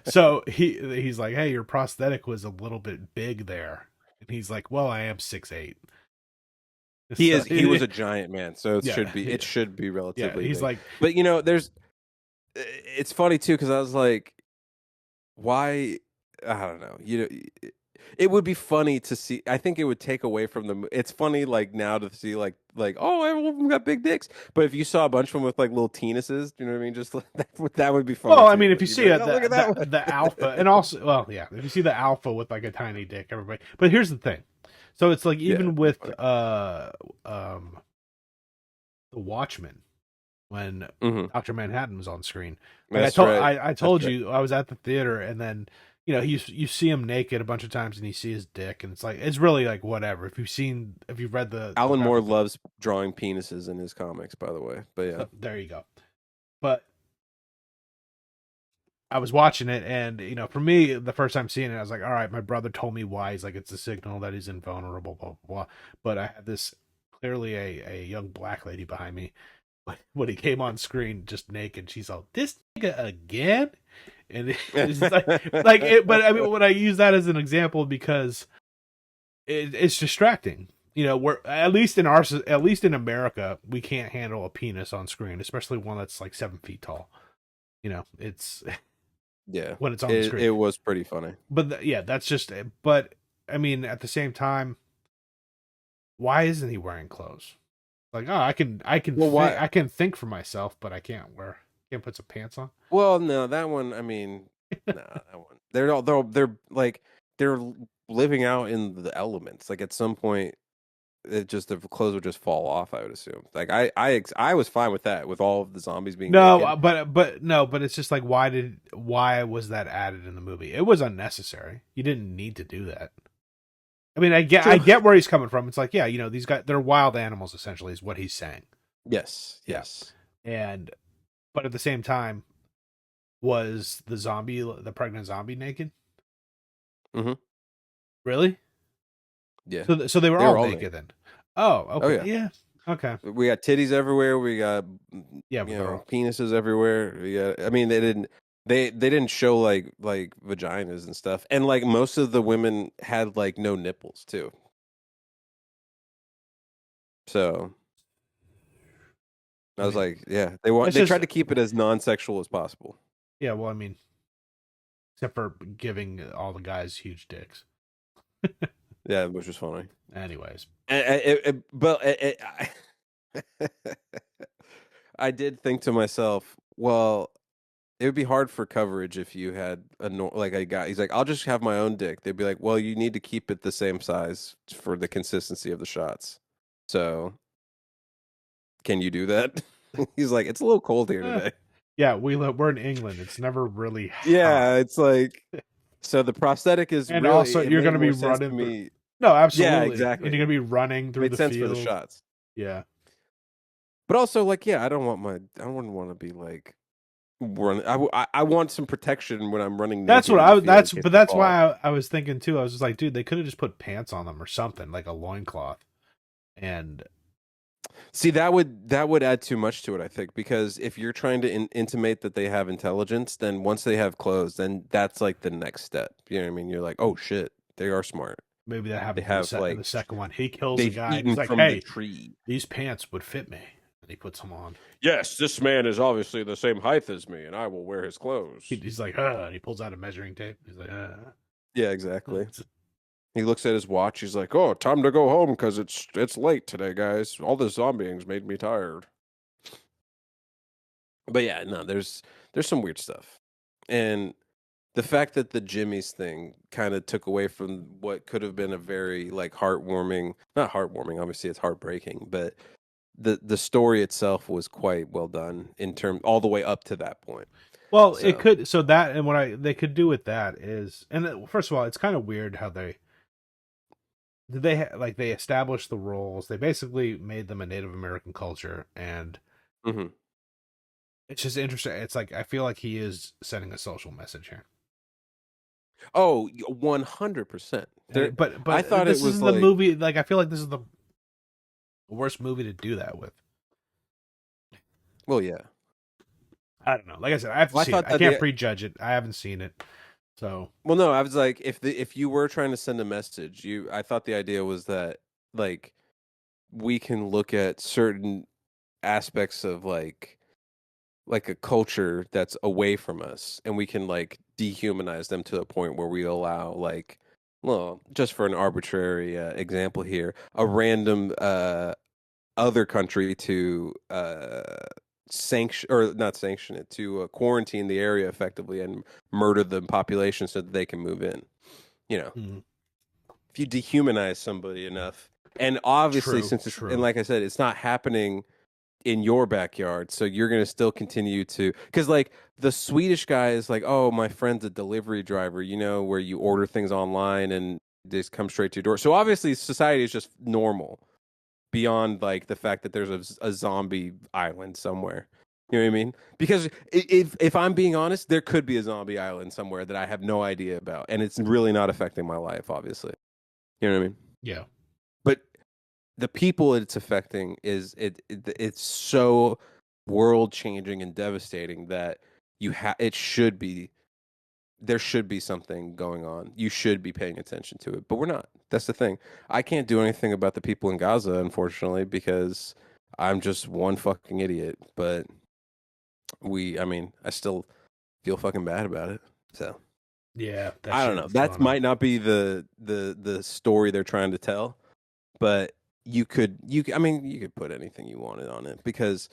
so he's like, "Hey, your prosthetic was a little bit big there," and he's like, "Well, I am 6'8". So, He was a giant man, so yeah, it should be yeah. relatively He's big. like, But it's funny too because I was like, why? I don't know. It would be funny to see. I think it would take away from It's funny like now to see like oh, everyone of them got big dicks. But if you saw a bunch of them with like little penises, you know what I mean? Just like, that would be funny well, I too. mean, if Like you you'd be see like, it, oh, look at that one. the alpha, and also, well, yeah, if you see the alpha with like a tiny dick, everybody. But here's the thing. So it's like Yeah, even it'd be with funny. the Watchmen, when Mhm. Doctor Manhattan was on screen. Like That's right. I That's told right. you, I was at the theater, and then you see him naked a bunch of times, and you see his dick, and it's like it's really like whatever. If you've read the Alan Moore graphic, loves drawing penises in his comics, by the way. But yeah. so there you go. But I was watching it, and for me, the first time seeing it, I was like, all right, my brother told me why. He's like, it's a signal that he's invulnerable, blah blah blah. But I had this clearly a young black lady behind me when he came on screen just naked. She's all, this nigga again, and it's like it. But I mean, when I use that as an example because it's distracting. We're at least in America, we can't handle a penis on screen, especially one that's like 7 feet tall. It's Yeah. when it's on the screen. It was pretty funny. But yeah, that's just it. But I mean, at the same time, why isn't he wearing clothes? Like, oh, Well, why? I can think for myself, but I can't put some pants on. Well, no, that one. I mean, no, that one. They're like they're living out in the elements. Like at some point, the clothes would just fall off. I would assume. Like I was fine with that, with all of the zombies being No, naked. but no, but it's just like why was that added in the movie? It was unnecessary. You didn't need to do that. I mean, I True. get where he's coming from. It's like, yeah, these guys, they're wild animals essentially is what he's saying. Yes. Yeah. Yes. And but at the same time, was the pregnant zombie naked? Mm-hmm. Really? Yeah. So they were They all were all naked naked. then. Oh, Oh okay. yeah. Yeah. Okay. We got titties everywhere. We got Yeah, but they're all penises everywhere. We got. I mean, they didn't show like vaginas and stuff, and like most of the women had like no nipples too. So I I was mean, like, yeah, it's they just tried to keep it as non-sexual as possible. Yeah, well, I mean, except for giving all the guys huge dicks. Yeah, which was funny. Anyways, But I did think to myself, well, it would be hard for coverage if you had like a guy. He's like, I'll just have my own dick. They'd be like, well, you need to keep it the same size for the consistency of the shots. So, can you do that? He's like, it's a little cold here eh, today. yeah, we're in England. It's never really hot, Yeah, it's like, so the prosthetic is and also really, it you're made gonna be more sense to running through. me. No, Yeah, absolutely, and you're exactly. gonna be running through Made the sense for the field. shots. Yeah, But also, like, yeah, I wouldn't want to be like run. I want some protection when I'm running that's naked what in the I. field in That's case but I that's fall. why I was thinking too. I was just like, dude, they could have just put pants on them or something, like a loincloth, and See, that would add too much to it, I think, because if you're trying to intimate that they have intelligence, then once they have clothes, then that's like the next step. You know what I mean? You're like, oh shit, they are smart. maybe that They happens have in like the second one. He kills a they've guy, and eaten he's like, from the hey, tree. these pants would fit me, and he puts them on. Yes, this man is obviously the same height as me, and I will wear his clothes. He's like, and he pulls out a measuring tape. He's like, Yeah, exactly. He looks at his watch. He's like, "Oh, time to go home because it's late today, guys. All this zombieing's made me tired." But yeah, no, there's some weird stuff, and the fact that the Jimmy's thing kind of took away from what could have been a very like heartwarming, not heartwarming, obviously it's heartbreaking, but the story itself was quite well done in term all the way up to that point. well, it So, could. So that and what they could do with that is, and first of all, it's kind of weird how like they established the roles. They basically made them a Native American culture, and mhm. it's just interesting. It's like I feel like he is sending a social message here. Oh, 100%. There, I But thought it this was isn't the like, movie. Like I feel like this is the worst movie to do that with. well, yeah. I don't know. Like I said, I have to Well, I see it. thought I that can't the prejudge it. I haven't seen it, so Well, no, I was like, if you were trying to send a message, I thought the idea was that like we can look at certain aspects of like a culture that's away from us, and we can like dehumanize them to the point where we allow like, well, just for an arbitrary example here, a random other country to sanction or not sanction it to quarantine the area effectively and murder the population so that they can move in. You know, mm, if you dehumanize somebody enough, and obviously true, since it's and true. like I said, it's not happening in your backyard, so you're gonna still continue to because like the Swedish guy is like, oh, my friend's a delivery driver, you know, where you order things online and they just come straight to your door. So obviously society is just normal beyond like the fact that there's a zombie island somewhere. You know what I mean? Because if I'm being honest, there could be a zombie island somewhere that I have no idea about, and it's really not affecting my life. Obviously, you know what I mean. Yeah, But the people it's affecting it's so world changing and devastating that it should be there should be something going on. You should be paying attention to it, but we're not. That's the thing. I can't do anything about the people in Gaza, unfortunately, because I'm just one fucking idiot. But I mean, I still feel fucking bad about it. So yeah. That I don't shit know. is That going on. might not be the story they're trying to tell, but I mean, you could put anything you wanted on it because,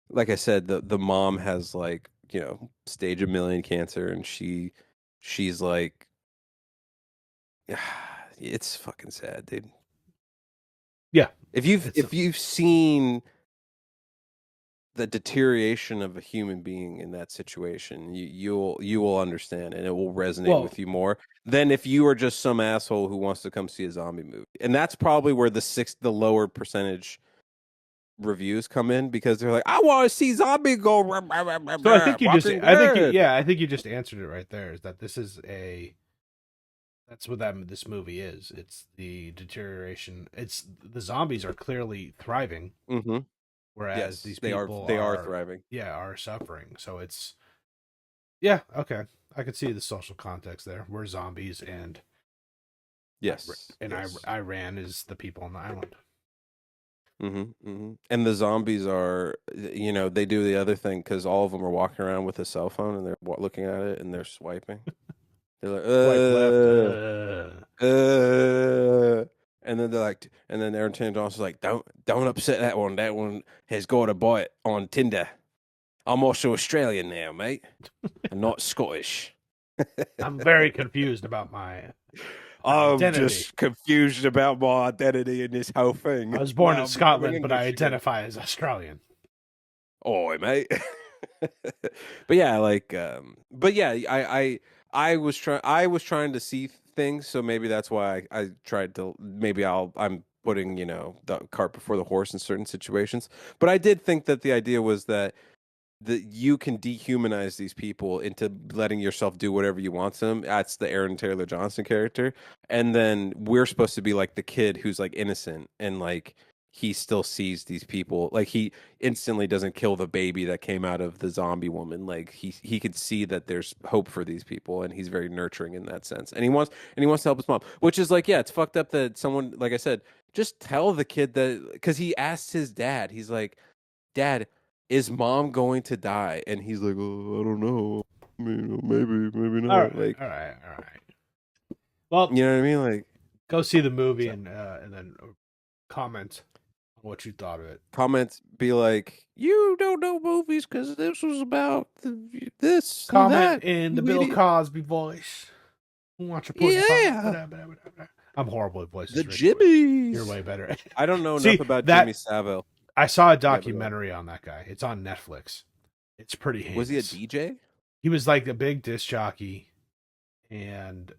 like I said, the mom has like stage 1 million cancer, and she's like, it's fucking sad, dude. Yeah, it's If you've seen the deterioration of a human being in that situation, you will understand, and it will resonate well. with you more than if you are just some asshole who wants to come see a zombie movie. And that's probably where the lower percentage reviews come in because they're like, I want to see zombie go So I think you just. Walking Dead. Yeah, I think you just answered it right there. Is that this is a. That's what this movie is. It's the deterioration. It's the zombies are clearly thriving, Mm-hmm. whereas Yes, these people they are are, thriving. yeah, are suffering. So it's, yeah, okay. I could see the social context there. We're zombies, and Yes, yes. Iran is the people on the island. And the zombies are, they do the other thing because all of them are walking around with a cell phone and they're looking at it and they're swiping. They're like, Swipe left. and then they're like, and then Aaron Taylor Johnson's like, don't upset that one. That one has got a bite on Tinder. I'm also Australian now, mate. I'm not Scottish. I'm very confused about my I'm identity. just confused about my identity in this whole thing. I was born Now in I'm Scotland, becoming but I English again. identify as Australian. Oi, mate. But yeah, but yeah, I was trying to see things, so maybe that's why I tried to. Maybe I'm putting the cart before the horse in certain situations. But I did think that the idea was that you can dehumanize these people into letting yourself do whatever you want to them. That's the Aaron Taylor Johnson character, and then we're supposed to be like the kid who's like innocent and like he still sees these people. Like he instantly doesn't kill the baby that came out of the zombie woman. Like he could see that there's hope for these people, and he's very nurturing in that sense. And he wants to help his mom, which is like, yeah, it's fucked up that someone, like I said, just tell the kid that, because he asked his dad, he's like, Dad, is mom going to die? And he's like, oh, I don't know. Maybe not. All right, Like, all right. Well, you know what I mean? Like, go see the movie and then comment on what you thought of it. comments be like, you don't know movies because this was about this. Comment that, in the you Bill idiot. Cosby voice. Watch your Yeah. I'm horrible at voices. The Rick. Jimmys. You're way better. I don't know See, enough about that- Jimmy Savile. I saw a documentary on that guy. It's on Netflix. It's pretty heinous. Was he a DJ? He was like a big disc jockey, and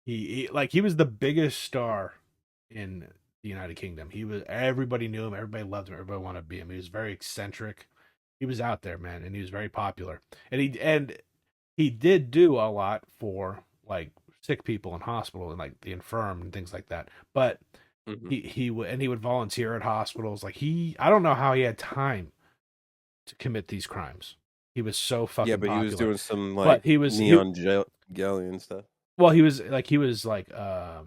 he was the biggest star in the United Kingdom. Everybody knew him, everybody loved him, everybody wanted to be him. He was very eccentric. He was out there, man, and he was very popular. And he did do a lot for like sick people in hospital and like the infirm and things like that. But he would volunteer at hospitals. Like I don't know how he had time to commit these crimes. He was so fucking Yeah, but popular. he was doing some like But he was neon jelly and stuff. Well, he was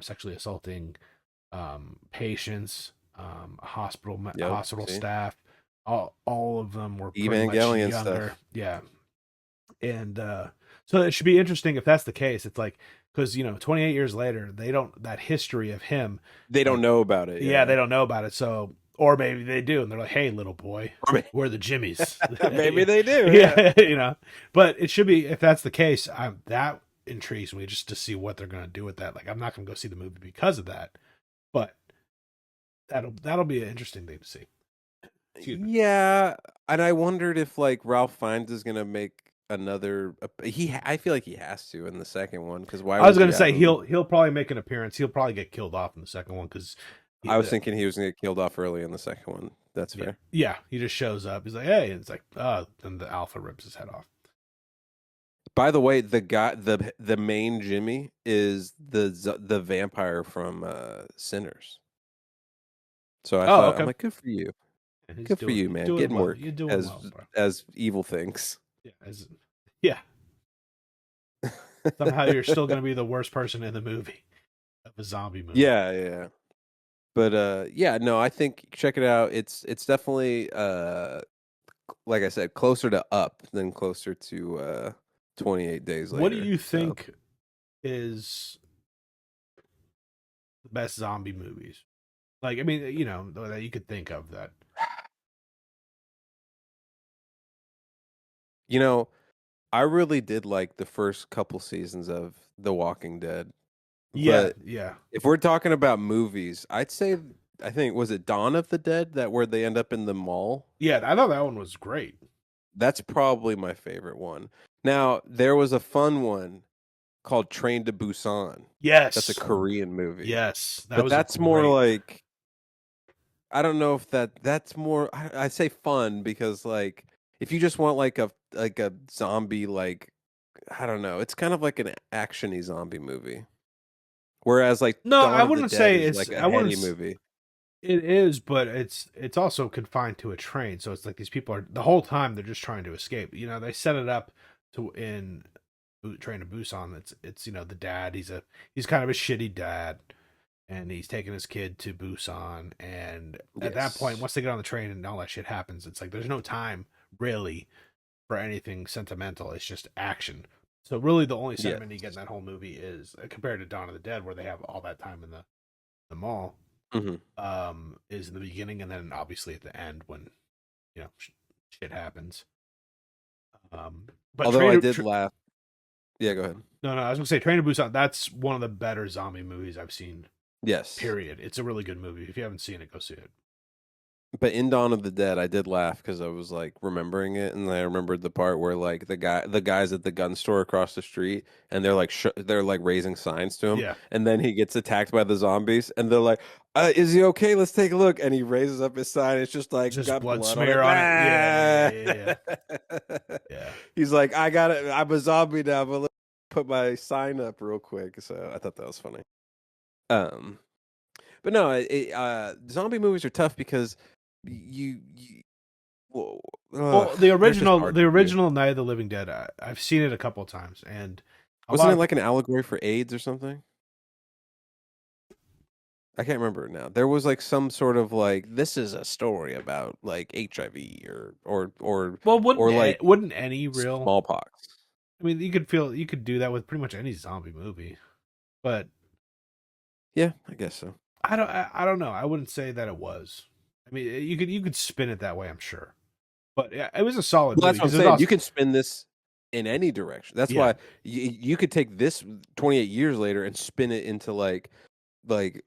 sexually assaulting patients, hospital staff. All of them were pretty Evangelion much younger. stuff. Yeah, and so it should be interesting if that's the case. It's like, because 28 years later, that history of him. They don't know about it. Yeah, they don't know about it. So, or maybe they do, and they're like, "Hey, little boy, we're the Jimmies." Maybe they do. Yeah, But it should be, if that's the case. That intrigues me just to see what they're going to do with that. Like, I'm not going to go see the movie because of that, but that'll be an interesting thing to see. Yeah, and I wondered if like Ralph Fiennes is gonna make another. I feel like he has to in the second one, because why? I was going to say he'll probably make an appearance. He'll probably get killed off in the second one because I was thinking he was gonna get killed off early in the second one. That's fair. Yeah, he just shows up. He's like, "Hey," and it's like, and the alpha rips his head off. By the way, the main Jimmy is the vampire from Sinners. So I thought, okay. I'm like, good for you. Good for you, man. Getting work as evil things. Yeah, somehow you're still going to be the worst person in the movie, of a zombie movie. Yeah. But yeah, no, I think check it out. It's definitely like I said, closer to Up than closer to 28 Days Later. What do you think is the best zombie movies? Like, I mean, that you could think of that. I really did like the first couple seasons of The Walking Dead. Yeah. If we're talking about movies, I think, was it Dawn of the Dead, where they end up in the mall? Yeah, I thought that one was great. That's probably my favorite one. Now, there was a fun one called Train to Busan. Yes. That's a Korean movie. Yes. That's more like, I don't know if that's more, I say fun because like, if you just want like a zombie, like, I don't know, it's kind of like an action-y zombie movie. Whereas like, no, Dawn I of the wouldn't Dead say is it's like a heady movie. It is, but it's also confined to a train. So it's like these people are, the whole time they're just trying to escape. They set it up in Train to Busan. It's the dad. He's kind of a shitty dad, and he's taking his kid to Busan. And at that point, Yes. once they get on the train and all that shit happens, it's like there's no time really for anything sentimental. It's just action. So really, the only sentiment you get in Yes. that whole movie is compared to Dawn of the Dead, where they have all that time in the mall, Hmm. is in the beginning, and then obviously at the end when shit happens. But Although I did laugh. Yeah, go ahead. No, I was gonna say Train to Busan. That's one of the better zombie movies I've seen. Yes. Period. It's a really good movie. If you haven't seen it, go see it. But in Dawn of the Dead, I did laugh because I was like remembering it, and I remembered the part where like the guys at the gun store across the street, and they're like they're like raising signs to him, Yeah, and then he gets attacked by the zombies, and they're like, "Is he okay? Let's take a look." And he raises up his sign. It's just like just got blood blood smear on it. Yeah. Ah! Yeah. He's like, "I got it. I'm a zombie now, but let me put my sign up real quick." So I thought that was funny. Um, but no, zombie movies are tough because you whoa, Well, they're just hard the to do. original Night of the Living Dead, I've seen it a couple of times, and a Wasn't lot it of like an allegory for AIDS or something? I can't remember it now. There was like some sort of like this is a story about like HIV well, or like wouldn't any real? smallpox. I mean, you could do that with pretty much any zombie movie, but Yeah, I guess so. I don't know. I wouldn't say that it was. I mean, you could spin it that way, I'm sure, but yeah, it was a solid Well, movie that's what I'm because it's saying. also You can spin this in any direction. That's yeah why you could take this 28 years later and spin it into like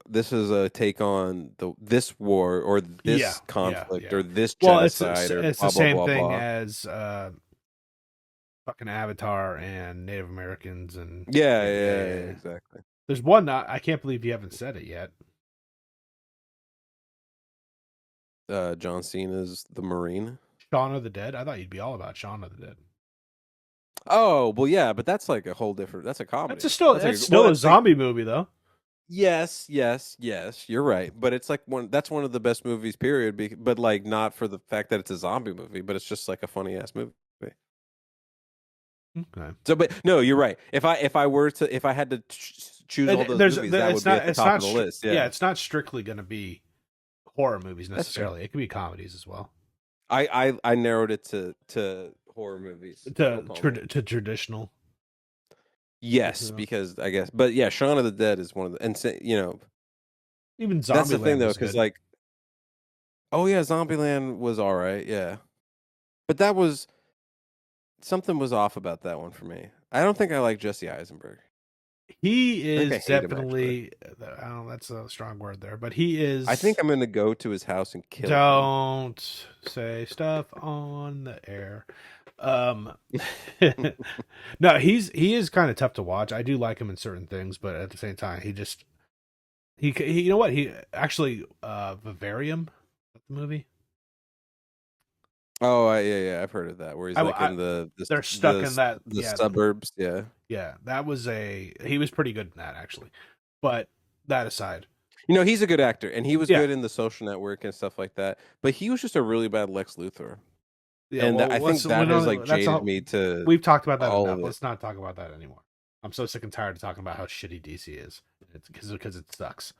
this is a take on this war or this conflict yeah. or this Well, genocide or it's the blah blah same blah thing blah. as fucking Avatar and Native Americans and Yeah, yeah, yeah, yeah, exactly. There's one I can't believe you haven't said it yet. John Cena's the Marine. Shaun of the Dead. I thought you'd be all about Shaun of the Dead. Oh, well, yeah, but that's like a whole different. That's a comedy. That's like It's still a that's like zombie movie though. yes, yes, yes. You're right, but it's like that's one of the best movies. Period. But like not for the fact that it's a zombie movie, but it's just like a funny ass movie. Okay. So, but no, you're right. If I had to choose all those movies, that would be at the top of the list. Yeah, it's not strictly going to be horror movies that's fair. necessarily. It could be comedies as well. I narrowed it to horror movies. To traditional. Yes, because I guess, but yeah, Shaun of the Dead is one of the, and Even that's the thing Zombieland though, was because good. like, oh yeah, Zombieland was all right, yeah, but that was something was off about that one for me. I don't think I like Jesse Eisenberg. He I think I is hate him actually. definitely. I don't know, that's a strong word there, but he is. I think I'm gonna go to his house and kill him. Don't say stuff on the air. No, he is kind of tough to watch. I do like him in certain things, but at the same time, he you know what, he actually Vivarium, the movie. Oh yeah, I've heard of that. Where he's like in they're stuck in that the suburbs. Yeah, yeah. That was he was pretty good in that actually. But that aside, you know he's a good actor, and he was yeah. good in The Social Network and stuff like that. But he was just a really bad Lex Luthor. Yeah, And well, I think that has like jaded me to we've talked about that all enough. of it. Let's not talk about that anymore. I'm so sick and tired of talking about how shitty DC is. It's because it sucks.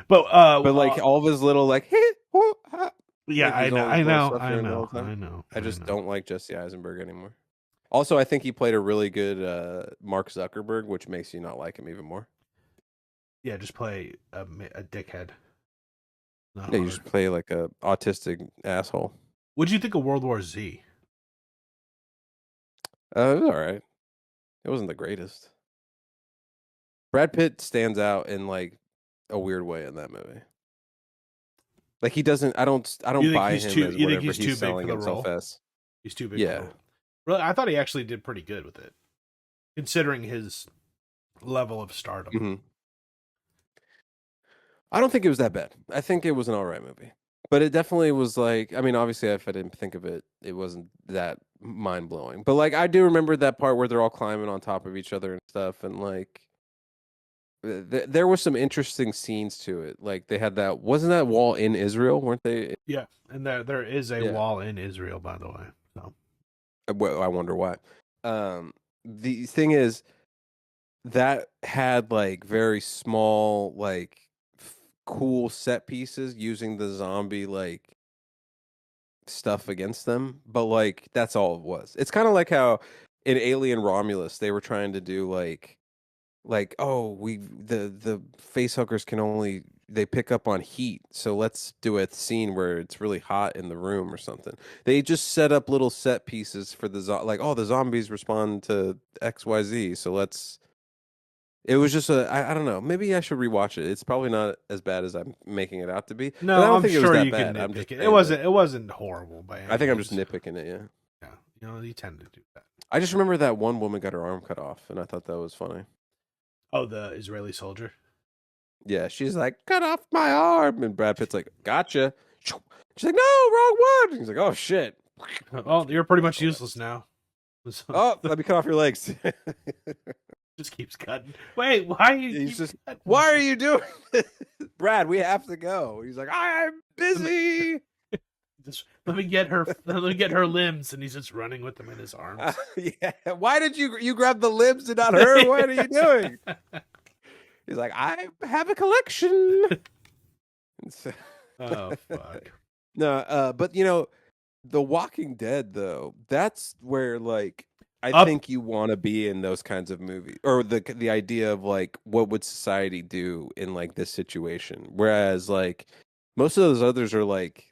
But like all of his little like yeah, like I he's know, always I doing know, stuff I during the whole know, time. I know. I just don't like Jesse Eisenberg anymore. Also, I think he played a really good Mark Zuckerberg, which makes you not like him even more. Yeah, just play a dickhead. Yeah, you just play like a autistic asshole. What'd you think of World War Z? It was all right. It wasn't the greatest. Brad Pitt stands out in like a weird way in that movie. Like he doesn't. I don't buy him as whatever he's selling himself as. He's too big. Yeah. For the role. Really, I thought he actually did pretty good with it, considering his level of stardom. Mm-hmm. I don't think it was that bad. I think it was an all right movie. But it definitely was like, I mean, obviously, if I didn't think of it, it wasn't that mind blowing. But like, I do remember that part where they're all climbing on top of each other and stuff. And like, there were some interesting scenes to it. Like, they had that, wasn't that wall in Israel? Weren't they? Yeah. And there is a wall in Israel, by the way. So I wonder why. The thing is, that had like very small, like cool set pieces using the zombie like stuff against them, but like that's all it was. It's kind of like how in Alien Romulus they were trying to do like oh we the face huggers can only they pick up on heat, so let's do a scene where it's really hot in the room or something. They just set up little set pieces for the like oh the zombies respond to XYZ, so let's it was just I don't know. Maybe I should rewatch it. It's probably not as bad as I'm making it out to be. But I No, don't I'm think it was sure that you can bad. I'm just nitpick it. saying that. It wasn't horrible by any I think I'm just means. nitpicking it, yeah. Yeah, you know, you tend to do that. I just remember that one woman got her arm cut off, and I thought that was funny. Oh, the Israeli soldier. Yeah, she's like, cut off my arm. And Brad Pitt's like, gotcha. She's like, no, wrong one. He's like, oh, shit. Oh, you're pretty much useless now. Oh, let me cut off your legs. Just keeps cutting. Wait, why? He's just, why are you doing this? Brad, we have to go. He's like, I'm busy. Just let me get her. Let me get her limbs, and he's just running with them in his arms. Yeah. Why did you grab the limbs and not her? What are you doing? He's like, I have a collection. Oh fuck. No, but you know, The Walking Dead though, that's where like I think you want to be in those kinds of movies, or the idea of like what would society do in like this situation. Whereas like most of those others are like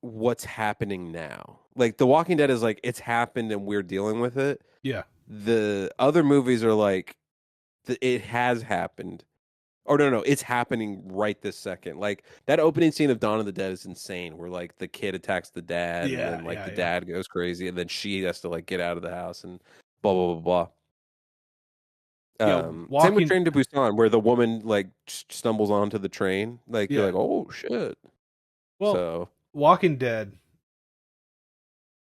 what's happening now. Like The Walking Dead is like it's happened and we're dealing with it. Yeah. The other movies are like it has happened. Or no, it's happening right this second. Like that opening scene of Dawn of the Dead is insane, where like the kid attacks the dad, and then like the dad goes crazy, and then she has to like get out of the house and blah blah blah blah. Same with Train to Busan, where the woman like stumbles onto the train. Like you're like, oh shit. Well, so Walking Dead,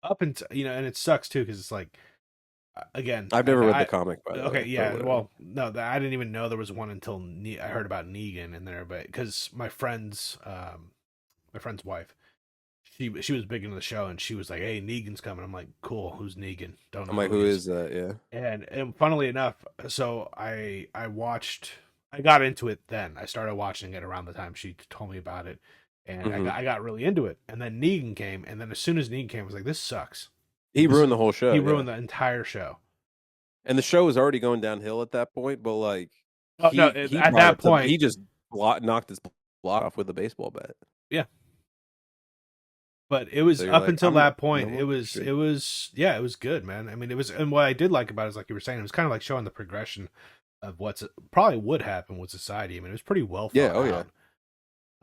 up until and it sucks too because it's like again, I've never read the comic. By the way, yeah. Well, no, I didn't even know there was one until I heard about Negan in there, but because my friend's wife, she was big into the show, and she was like, "Hey, Negan's coming." I'm like, "Cool, who's Negan?" Don't know. I'm like, who is that? Yeah. And funnily enough, so I got into it then. I started watching it around the time she told me about it, and I got really into it. And then Negan came, and then as soon as Negan came, I was like, "This sucks." He ruined the whole show. He ruined the entire show. And the show was already going downhill at that point, but like, at that point, he just knocked his block off with a baseball bat. Yeah. But it was up until that point. It was good, man. I mean, it was, and what I did like about it is like you were saying, it was kind of like showing the progression of what's probably would happen with society. I mean, it was pretty well thought out.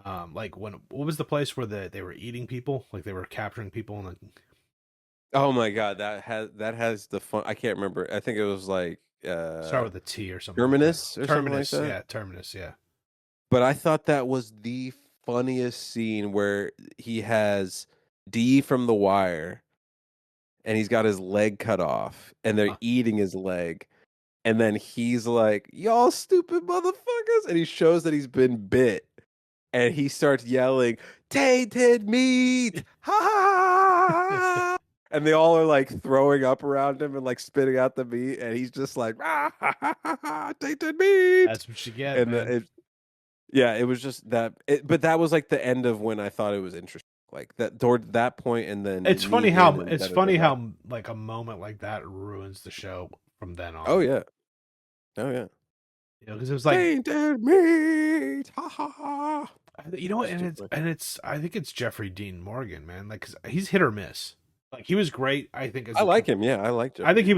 Yeah. Like what was the place where they were eating people? Like they were capturing people and then. Oh my god, that has the fun. I can't remember. I think it was like start with a T or something. Terminus like or Terminus, something like that. Yeah, Terminus. Yeah. But I thought that was the funniest scene where he has D from The Wire, and he's got his leg cut off, and they're eating his leg, and then he's like, "Y'all stupid motherfuckers!" and he shows that he's been bit, and he starts yelling, "Tainted meat!" Ha ha! And they all are like throwing up around him and like spitting out the meat, and he's just like, "Ah, ha, ha, ha, ha, tainted meat!" That's what you get. And man. It was just that. But that was like the end of when I thought it was interesting. Like that toward that point, and then it's funny how like a moment like that ruins the show from then on. Oh yeah. Because it was like tainted meat. Ha ha ha. You know what? And it's I think it's Jeffrey Dean Morgan, man. Like, 'cause he's hit or miss. Like he was great. I think. I like him. Yeah, I liked him. I think he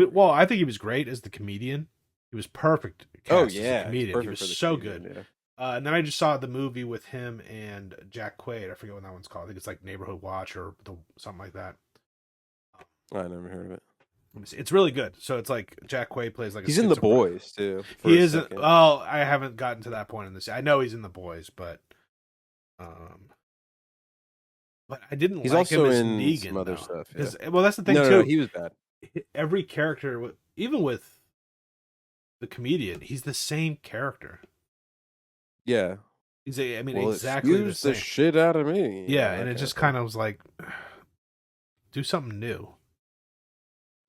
was great as the comedian. He was perfect. As a comedian. He was so good. Yeah. And then I just saw the movie with him and Jack Quaid. I forget what that one's called. I think it's like Neighborhood Watch or something like that. I never heard of it. It's really good. So it's like Jack Quaid plays like he's in The Boys too. He isn't. Oh, I haven't gotten to that point in this. I know he's in The Boys, but I didn't. He's like also him as in Negan, some other stuff. Yeah. Well, that's the thing too. No, he was bad. Every character, even with the comedian, he's the same character. Yeah. Exactly the same. The shit out of me. Yeah, and it just kind of was like, do something new.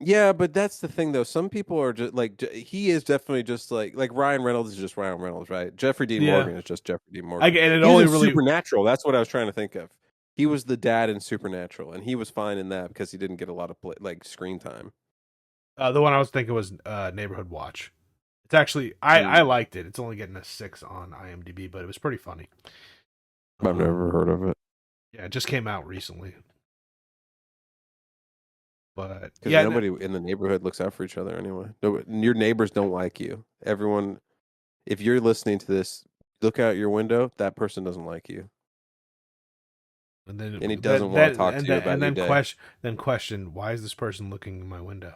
Yeah, but that's the thing though. Some people are just like he is definitely just like Ryan Reynolds is just Ryan Reynolds, right? Jeffrey Dean Yeah, Morgan is just Jeffrey Dean I Morgan. and it He was only in really Supernatural. That's what I was trying to think of. He was the dad in Supernatural, and he was fine in that because he didn't get a lot of like screen time. the one I was thinking was Neighborhood Watch. It's actually I Mm, liked it. It's only getting a 6 on IMDb, but it was pretty funny. I've never heard of it Yeah, it just came out recently. But because yeah, nobody in the neighborhood looks out for each other anyway. No, your neighbors don't like you. Everyone, if you're listening to this, look out your window. That person doesn't like you, and then and he doesn't want to talk to you about and your then day. question why is this person looking in my window?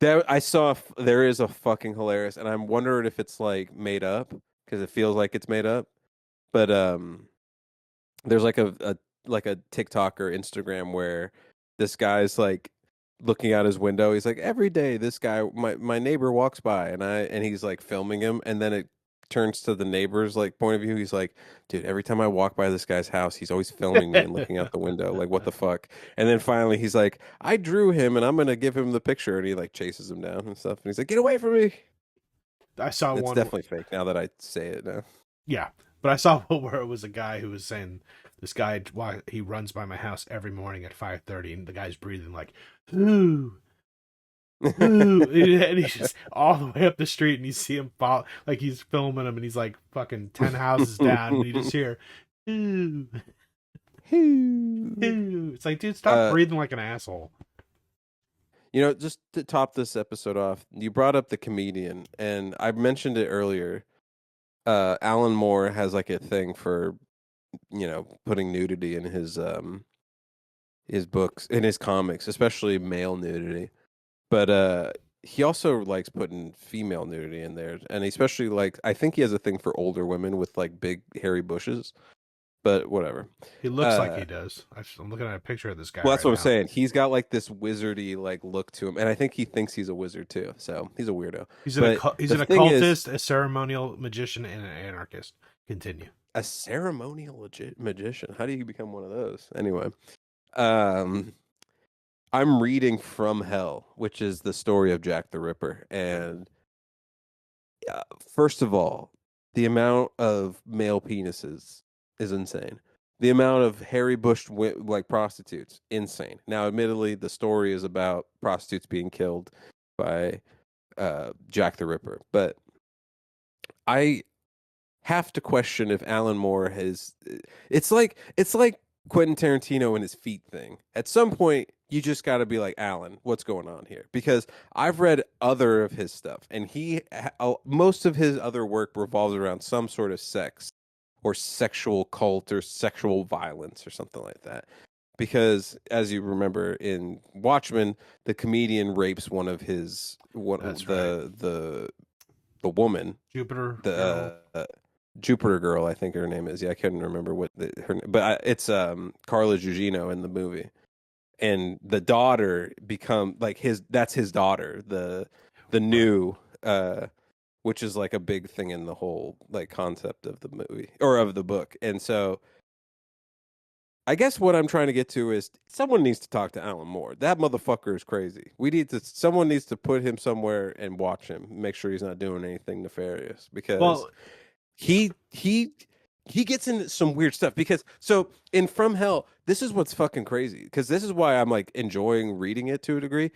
There, I saw. There is a fucking hilarious, and I'm wondering if it's like made up because it feels like it's made up. But there's like a like a TikTok or Instagram where this guy's like looking out his window. He's like, every day this guy, my neighbor walks by, and he's like filming him, and then it turns to the neighbor's like point of view. He's like, dude, every time I walk by this guy's house, he's always filming me and looking out the window. Like, what the fuck? And then finally he's like, I drew him and I'm gonna give him the picture, and he like chases him down and stuff. And he's like, get away from me. I saw It's one. definitely fake now that I say it now. Yeah, but I saw one where it was a guy who was saying this guy he runs by my house every morning at 5:30, and the guy's breathing like, ooh, ooh, and he's just all the way up the street, and you see him fall like he's filming him, and he's like fucking 10 houses down, and you just hear, ooh, ooh. It's like, dude, stop uh, breathing like an asshole. just to top this episode off, you brought up the comedian, and I mentioned it earlier. Alan Moore has like a thing for, putting nudity in his books, in his comics, especially male nudity. But he also likes putting female nudity in there, and especially like I think he has a thing for older women with like big hairy bushes. But whatever. He looks like Uh, he does. I'm looking at a picture of this guy well, that's right what I'm now. saying. He's got like this wizardy like look to him, and I think he thinks he's a wizard too. So he's a weirdo. But He's the an thing is, occultist, a ceremonial magician, and an anarchist. Continue. a ceremonial magician. How do you become one of those? Anyway, um, I'm reading From Hell, which is the story of Jack the Ripper, and first of all, the amount of male penises is insane. The amount of hairy bushed like prostitutes, insane. Now, admittedly, the story is about prostitutes being killed by Jack the Ripper, but I have to question if Alan Moore has. It's like Quentin Tarantino and his feet thing. At some point, you just got to be like, Alan, what's going on here? Because I've read other of his stuff, and most of his other work revolves around some sort of sex or sexual cult or sexual violence or something like that. Because as you remember in Watchmen, the comedian rapes one That's right. the woman, Jupiter Girl. the Jupiter Girl, I think her name is. Yeah, I couldn't remember but it's Carla Gugino in the movie, and the daughter become like his. That's his daughter, the Right. new, which is like a big thing in the whole like concept of the movie or of the book. And so, I guess what I'm trying to get to is someone needs to talk to Alan Moore. That motherfucker is crazy. Someone needs to put him somewhere and watch him, make sure he's not doing anything nefarious because Well, he he he gets into some weird stuff because so in From Hell, this is what's fucking crazy because this is why I'm like enjoying reading it to a degree.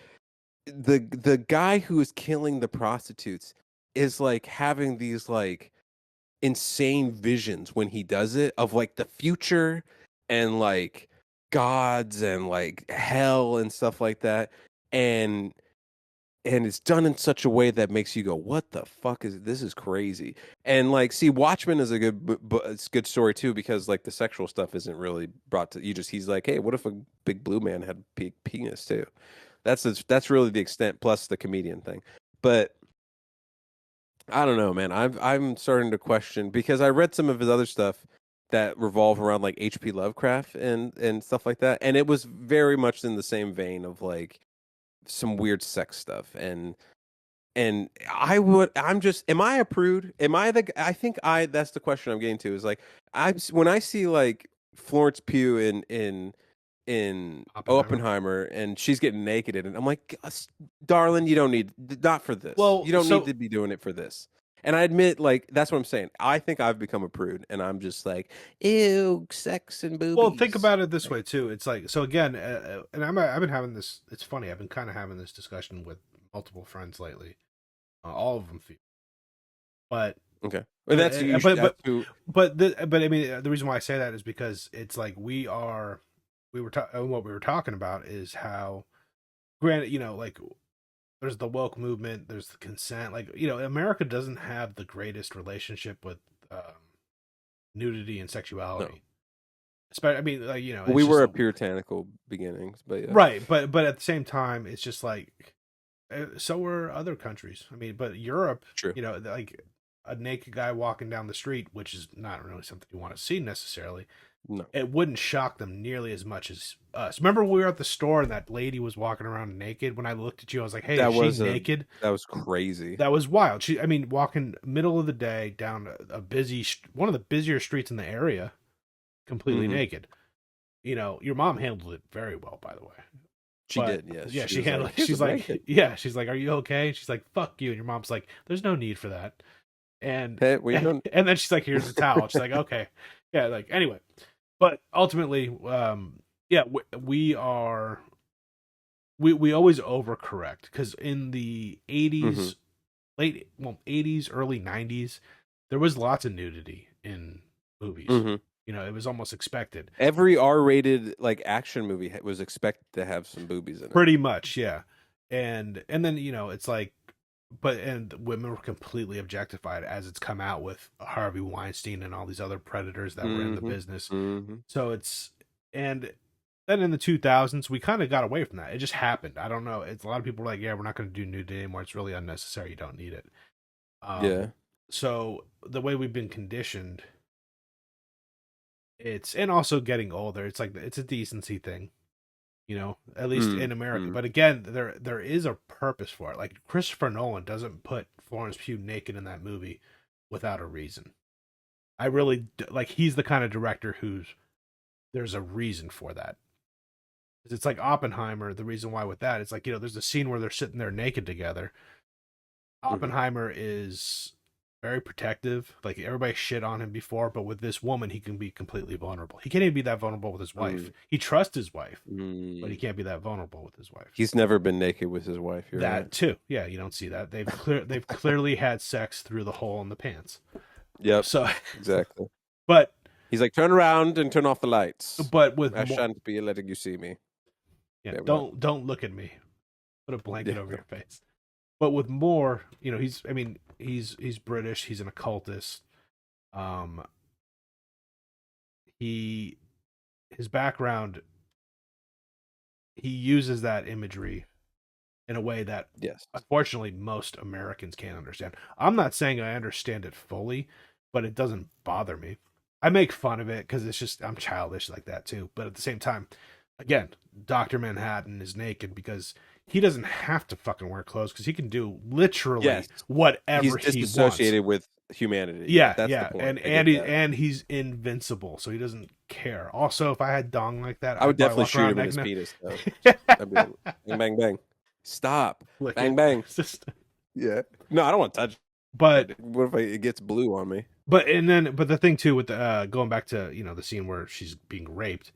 The guy who is killing the prostitutes is like having these like insane visions when he does it of like the future and like gods and like hell and stuff like that. And it's done in such a way that makes you go, "What the fuck is this? Is crazy." And like, see, Watchmen is a it's a good story too because like the sexual stuff isn't really brought to you. Just he's like, "Hey, what if a big blue man had a big penis too?" That's really the extent plus the comedian thing. But I don't know, man. I'm starting to question because I read some of his other stuff that revolve around like H.P. Lovecraft and stuff like that, and it was very much in the same vein of like some weird sex stuff and I'm just, am I a prude? Am I I think that's the question I'm getting to is like, when I see like Florence Pugh in in Oppenheimer. Oppenheimer, and she's getting naked in it. I'm like, darling, you don't need, not for this. Well, You don't need so to be doing it for this. And I admit, like, that's what I'm saying. I think I've become a prude, and I'm just like, ew, sex and well, think boobies. about it this way too. It's like so again, and I've been having this. It's funny. I've been kind of having this discussion with multiple friends lately. All of them feel, but Okay, well, that's you. but That's who. but I mean the reason why I say that is because it's like what we were talking about is how granted like there's the woke movement, there's the consent, like America doesn't have the greatest relationship with nudity and No, sexuality. Especially, I mean, like well, it's we just were a puritanical beginnings, but yeah, right, but at the same time, it's just like so were other countries. I mean, but Europe, true. like a naked guy walking down the street, which is not really something you want to see necessarily. No, It wouldn't shock them nearly as much as us. Remember when we were at the store and that lady was walking around naked? When I looked at you, I was like, "Hey, that is she was naked?" that was crazy. That was wild. I mean, walking middle of the day down one of the busier streets in the area, completely Hmm. naked. Your mom handled it very well, by the way. She But did, yes. yeah, She she was handled like, it. "Here's a She's like, blanket." yeah, she's like, "Are you okay?" And she's like, "Fuck you." And your mom's like, "There's no need for that." And Hey, we don't. and then she's like, "Here's a towel." She's like, "Okay." Yeah, like anyway. But ultimately, yeah, we always overcorrect because in the Hmm. 80s, 80s, early 90s, there was lots of nudity in movies. Hmm. It was almost expected. Every R-rated like action movie was expected to have some boobies in it. Pretty much, yeah. And then it's like, and women were completely objectified as it's come out with Harvey Weinstein and all these other predators that were in the Hmm. business. Hmm. So and then in the 2000s we kind of got away from that. It just happened. I don't know. It's a lot of people were like, yeah, we're not going to do nudity anymore. It's really unnecessary. You don't need it. Yeah. So the way we've been conditioned, and also getting older, it's like it's a decency thing. At least in America. Mm. But again, there is a purpose for it. Like Christopher Nolan doesn't put Florence Pugh naked in that movie without a reason. I really like. He's the kind of director there's a reason for that. It's like Oppenheimer. The reason why with that, it's like there's a scene where they're sitting there naked together. Hmm. Oppenheimer is very protective. Like everybody shit on him before, but with this woman, he can be completely vulnerable. He can't even be that vulnerable with his wife. He trusts his wife, but he Mm. can't be that vulnerable with his wife. He's never been naked with his wife. You're That right. too. Yeah, you don't see that. They've clearly had sex through the hole in the pants. Yep. So, Exactly. but He's like, turn around and turn off the lights. with I more, shan't be letting you see me. yeah, There we go. don't look at me. Put a blanket Yeah. over your face. But with more, he's British. He's an occultist. Um, he his background, he uses that imagery in a way that Yes. unfortunately most Americans can't understand. I'm not saying I understand it fully, but it doesn't bother me. I make fun of it because it's just I'm childish like that too. But at the same time, again, Dr. Manhattan is naked because he doesn't have to fucking wear clothes because he can do literally Yes. whatever He's he wants. disassociated with humanity. Yeah, That's yeah, the point. and he's invincible, so he doesn't care. Also, if I had dong like that, I would I'd probably definitely walk shoot around him in his naked. penis, though. I'd be like, bang, bang, bang. Stop. Lick Bang, it. bang. It's just, Yeah. No, I don't want to touch but it. What if it gets blue on me? but the thing too with the going back to the scene where she's being raped,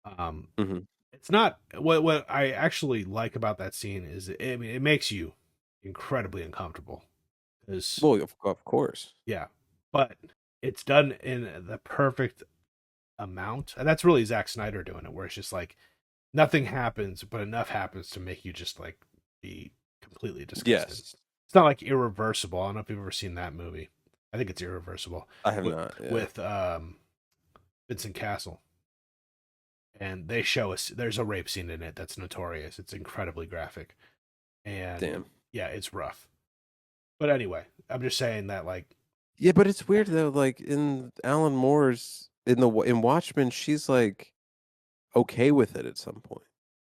um, Hmm. it's not what I actually like about that scene is it makes you incredibly uncomfortable because Well, of course. yeah, but it's done in the perfect amount, and that's really Zack Snyder doing it, where it's just like nothing happens, but enough happens to make you just like be completely disgusted. Yes. It's not like Irreversible. I don't know if you've ever seen that movie. I think it's Irreversible I have with, not. Yeah. with Vincent Castle, and they show us there's a rape scene in it that's notorious. It's incredibly graphic, and Damn. yeah, it's rough. But anyway, I'm just saying that like Yeah, but it's weird though. Like in Alan Moore's in Watchmen, she's like okay with it at some point.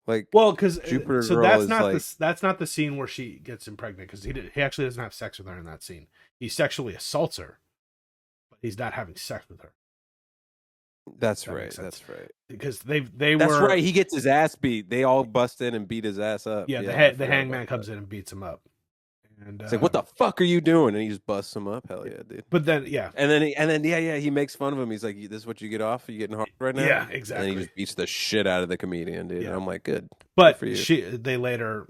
Like, well, because Jupiter so Girl is like, that's not the scene where she gets impregnated because he actually doesn't have sex with her in that scene. He sexually assaults her, but he's not having sex with her. That's That right. makes sense. That's right. Because That's were right. He gets his ass beat. They all bust in and beat his ass up. yeah, Yeah, I the forgot about hangman that. comes in and beats him up. And It's like, what the fuck are you doing? And he just busts him up. Hell yeah, dude. but then yeah. He makes fun of him. He's like, "This is what you get off? Are you getting hard right now?" Yeah, And then he exactly. just beats the shit out of the comedian, dude. Yeah. And I'm like, good. Good But for you. they later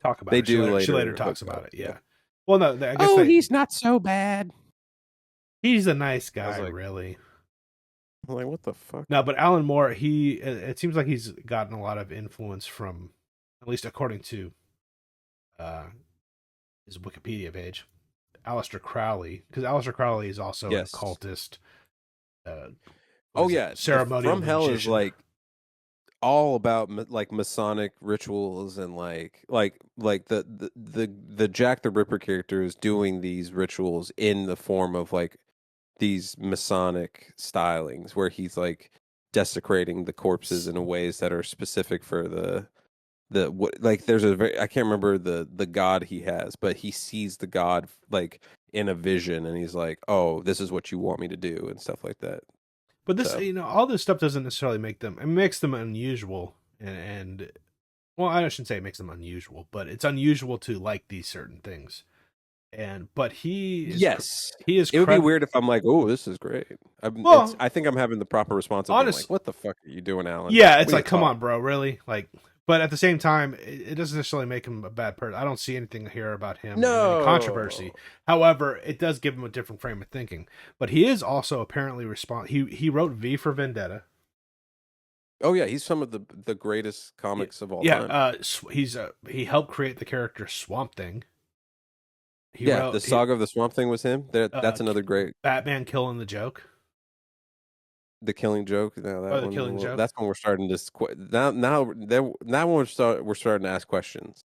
talk about They it. do She later later talks hook about up. it. Yeah. Well, no, I guess Oh, he's not so bad. he's a nice I was guy, like, really. I'm like, what the fuck? No, but Alan Moore, it seems like he's gotten a lot of influence from, at least according to uh, his Wikipedia page, Aleister Crowley, because Aleister Crowley is also Yes. a cultist. Oh yeah, ceremonial From Hell is magician. like all about like Masonic rituals and like the Jack the Ripper character is doing these rituals in the form of like these Masonic stylings where he's like desecrating the corpses in ways that are specific for the what like there's a very I can't remember the god he has, but he sees the god like in a vision and he's like, "Oh, this is what you want me to do," and stuff like that. But this, So, all this stuff doesn't necessarily make them. It makes them unusual, and well, I shouldn't say it makes them unusual, but it's unusual to like these certain things. But he is, yes. he is. It would be weird if I'm like, "Oh, this is great." Well, I think I'm having the proper response of being honest, like, "What the fuck are you doing, Alan?" yeah, it's We like, need to come talk. on, bro, really? Like, but at the same time, it doesn't necessarily make him a bad person. I don't see anything here about him in any controversy. No. However, it does give him a different frame of thinking. But he is also apparently he wrote V for Vendetta. Oh yeah, he's some of the greatest comics of all time. He helped create the character Swamp Thing. The Saga of the Swamp Thing was him. That's another great Batman killing the joke. The Killing Joke. No, that The one. Killing Joke. That's when we're starting to now we're starting to ask questions.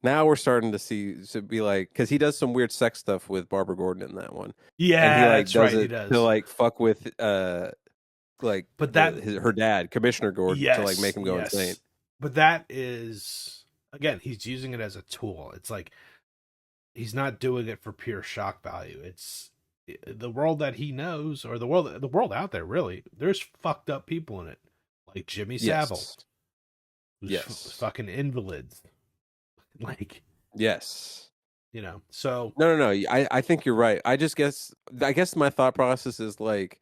Now we're starting to be like, because he does some weird sex stuff with Barbara Gordon in that one. Yeah, and he like that's does right. it He does to like fuck with like but her dad, Commissioner Gordon, to like make him go insane. But that is again, he's using it as a tool. It's like he's not doing it for pure shock value. It's the world that he knows, or the world out there. Really, there's fucked up people in it, like Jimmy Savile, who's fucking invalids. Like, yes, So no. I think you're right. I guess my thought process is like,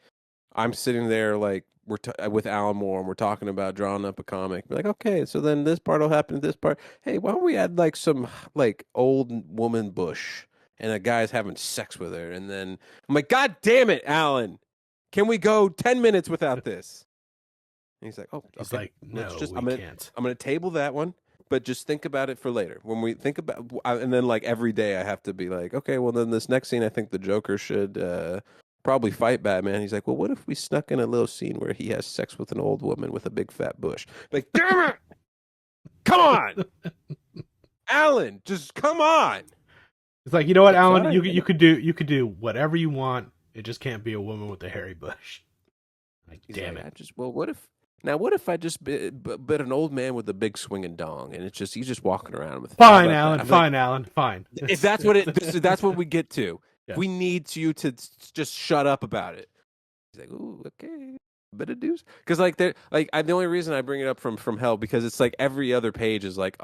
I'm sitting there like with Alan Moore and we're talking about drawing up a comic. Be like, okay, so then this part will happen. This part, hey, why don't we add like some like old woman bush and a guy's having sex with her, and then I'm like, God damn it, Alan, can we go 10 minutes without this? And he's like, oh, he's okay. like, no, can't. I'm gonna table that one. But just think about it for later. When we think about, and then like every day I have to be like, okay, well then this next scene, I think the Joker should probably fight Batman. He's like, well, what if we snuck in a little scene where he has sex with an old woman with a big fat bush? Like, damn it! Come on, Alan, just come on. It's like, you know what, Alan, sorry, you could do whatever you want. It just can't be a woman with a hairy bush. Like, damn it. What if I just bit an old man with a big swinging dong, and he's just walking around with. Fine, Alan. Fine, Alan. Fine. If that's what we get to. Yeah. We need you to just shut up about it. He's like, ooh, okay, bit of deuce. Because the only reason I bring it up from Hell, because it's like every other page is like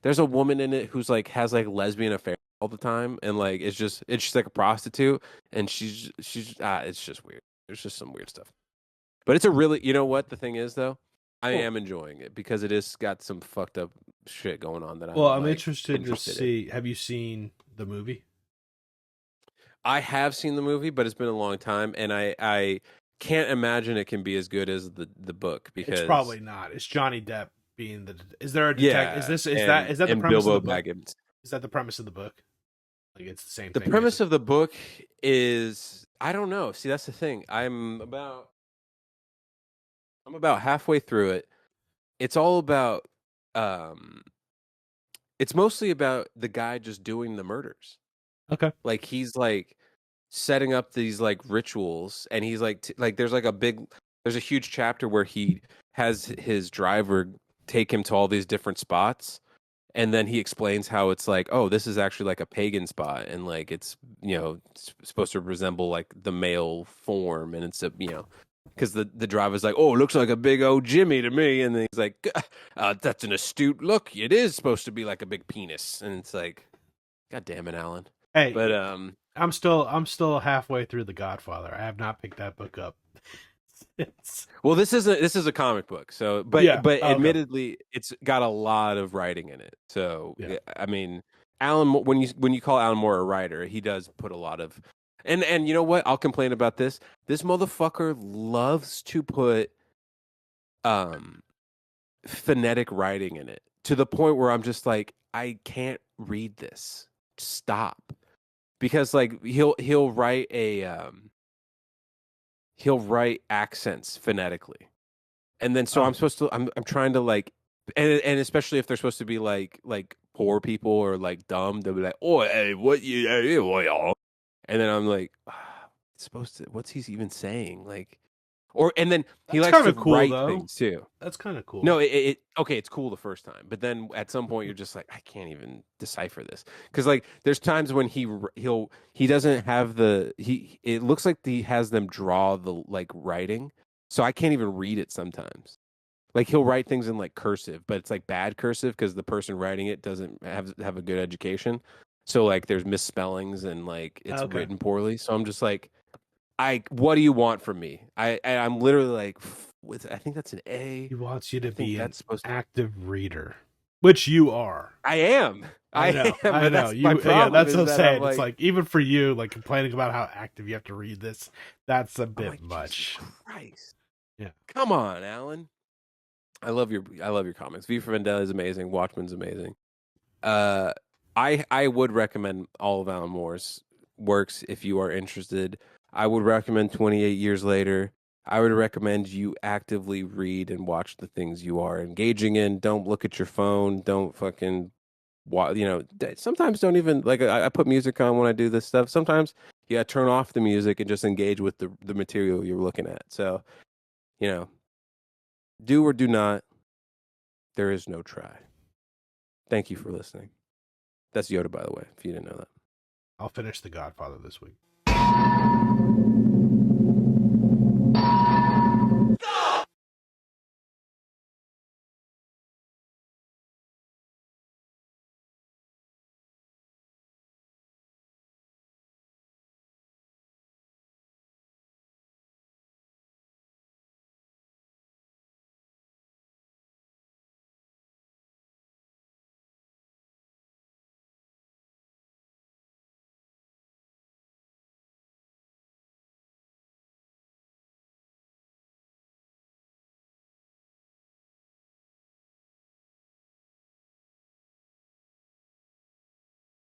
there's a woman in it who's like has like lesbian affair all the time, and like she's like a prostitute, and she's it's just weird. There's just some weird stuff. But it's a really, you know what the thing is though, I am enjoying it because it is got some fucked up shit going on that I'm interested to see. Have you seen the movie? I have seen the movie, but it's been a long time, and I can't imagine it can be as good as the book, because it's probably not. It's Johnny Depp being the. Is there a detective? Yeah, is that the premise Bilbo of the book? Baggins. Is that the premise of the book? Like, it's the same. The premise of the book is, I don't know. See, that's the thing. I'm about halfway through it. It's all about it's mostly about the guy just doing the murders. Okay. Like, he's like setting up these like rituals, and he's like there's a huge chapter where he has his driver take him to all these different spots, And then he explains how it's like, oh, this is actually like a pagan spot, and like it's supposed to resemble like the male form, and it's a because the driver's like, oh, it looks like a big old Jimmy to me, and then he's like, that's an astute look. It is supposed to be like a big penis, and it's like, God damn it, Alan. Hey, But I'm still halfway through The Godfather. I have not picked that book up. Well, this is a comic book, so but admittedly, it's got a lot of writing in it. So I mean, Alan, when you call Alan Moore a writer, he does put a lot of, and you know what? I'll complain about this. This motherfucker loves to put phonetic writing in it to the point where I'm just like, I can't read this. Stop, because like he'll write he'll write accents phonetically, and then so I'm supposed to I'm trying to like, and especially if they're supposed to be like poor people or like dumb, they'll be like, oh, hey, what you, hey, what y'all, and then I'm like, it's supposed to, what's he even saying, like, or and then he likes to write things too. That's kind of cool. No, it okay, it's cool the first time, but then at some point you're just like, I can't even decipher this, because like there's times when he doesn't have it looks like he has them draw the like writing, so I can't even read it sometimes. Like he'll write things in like cursive, but it's like bad cursive because the person writing it doesn't have a good education, so like there's misspellings and like it's written poorly. So I'm just like, what do you want from me? I'm literally like, I think that's an A. He wants you to be an active reader, which you are. I am. I know. That's my problem. That's what I'm saying. It's like, even for you, like complaining about how active you have to read this, that's a bit much. Christ. Yeah. Come on, Alan. I love your comics. V for Vendetta is amazing. Watchmen's amazing. I would recommend all of Alan Moore's works if you are interested. I would recommend 28 Years Later. I would recommend you actively read and watch the things you are engaging in. Don't look at your phone. Don't fucking, sometimes don't even, like, I put music on when I do this stuff. Sometimes you gotta turn off the music and just engage with the material you're looking at. So, do or do not. There is no try. Thank you for listening. That's Yoda, by the way, if you didn't know that. I'll finish The Godfather this week.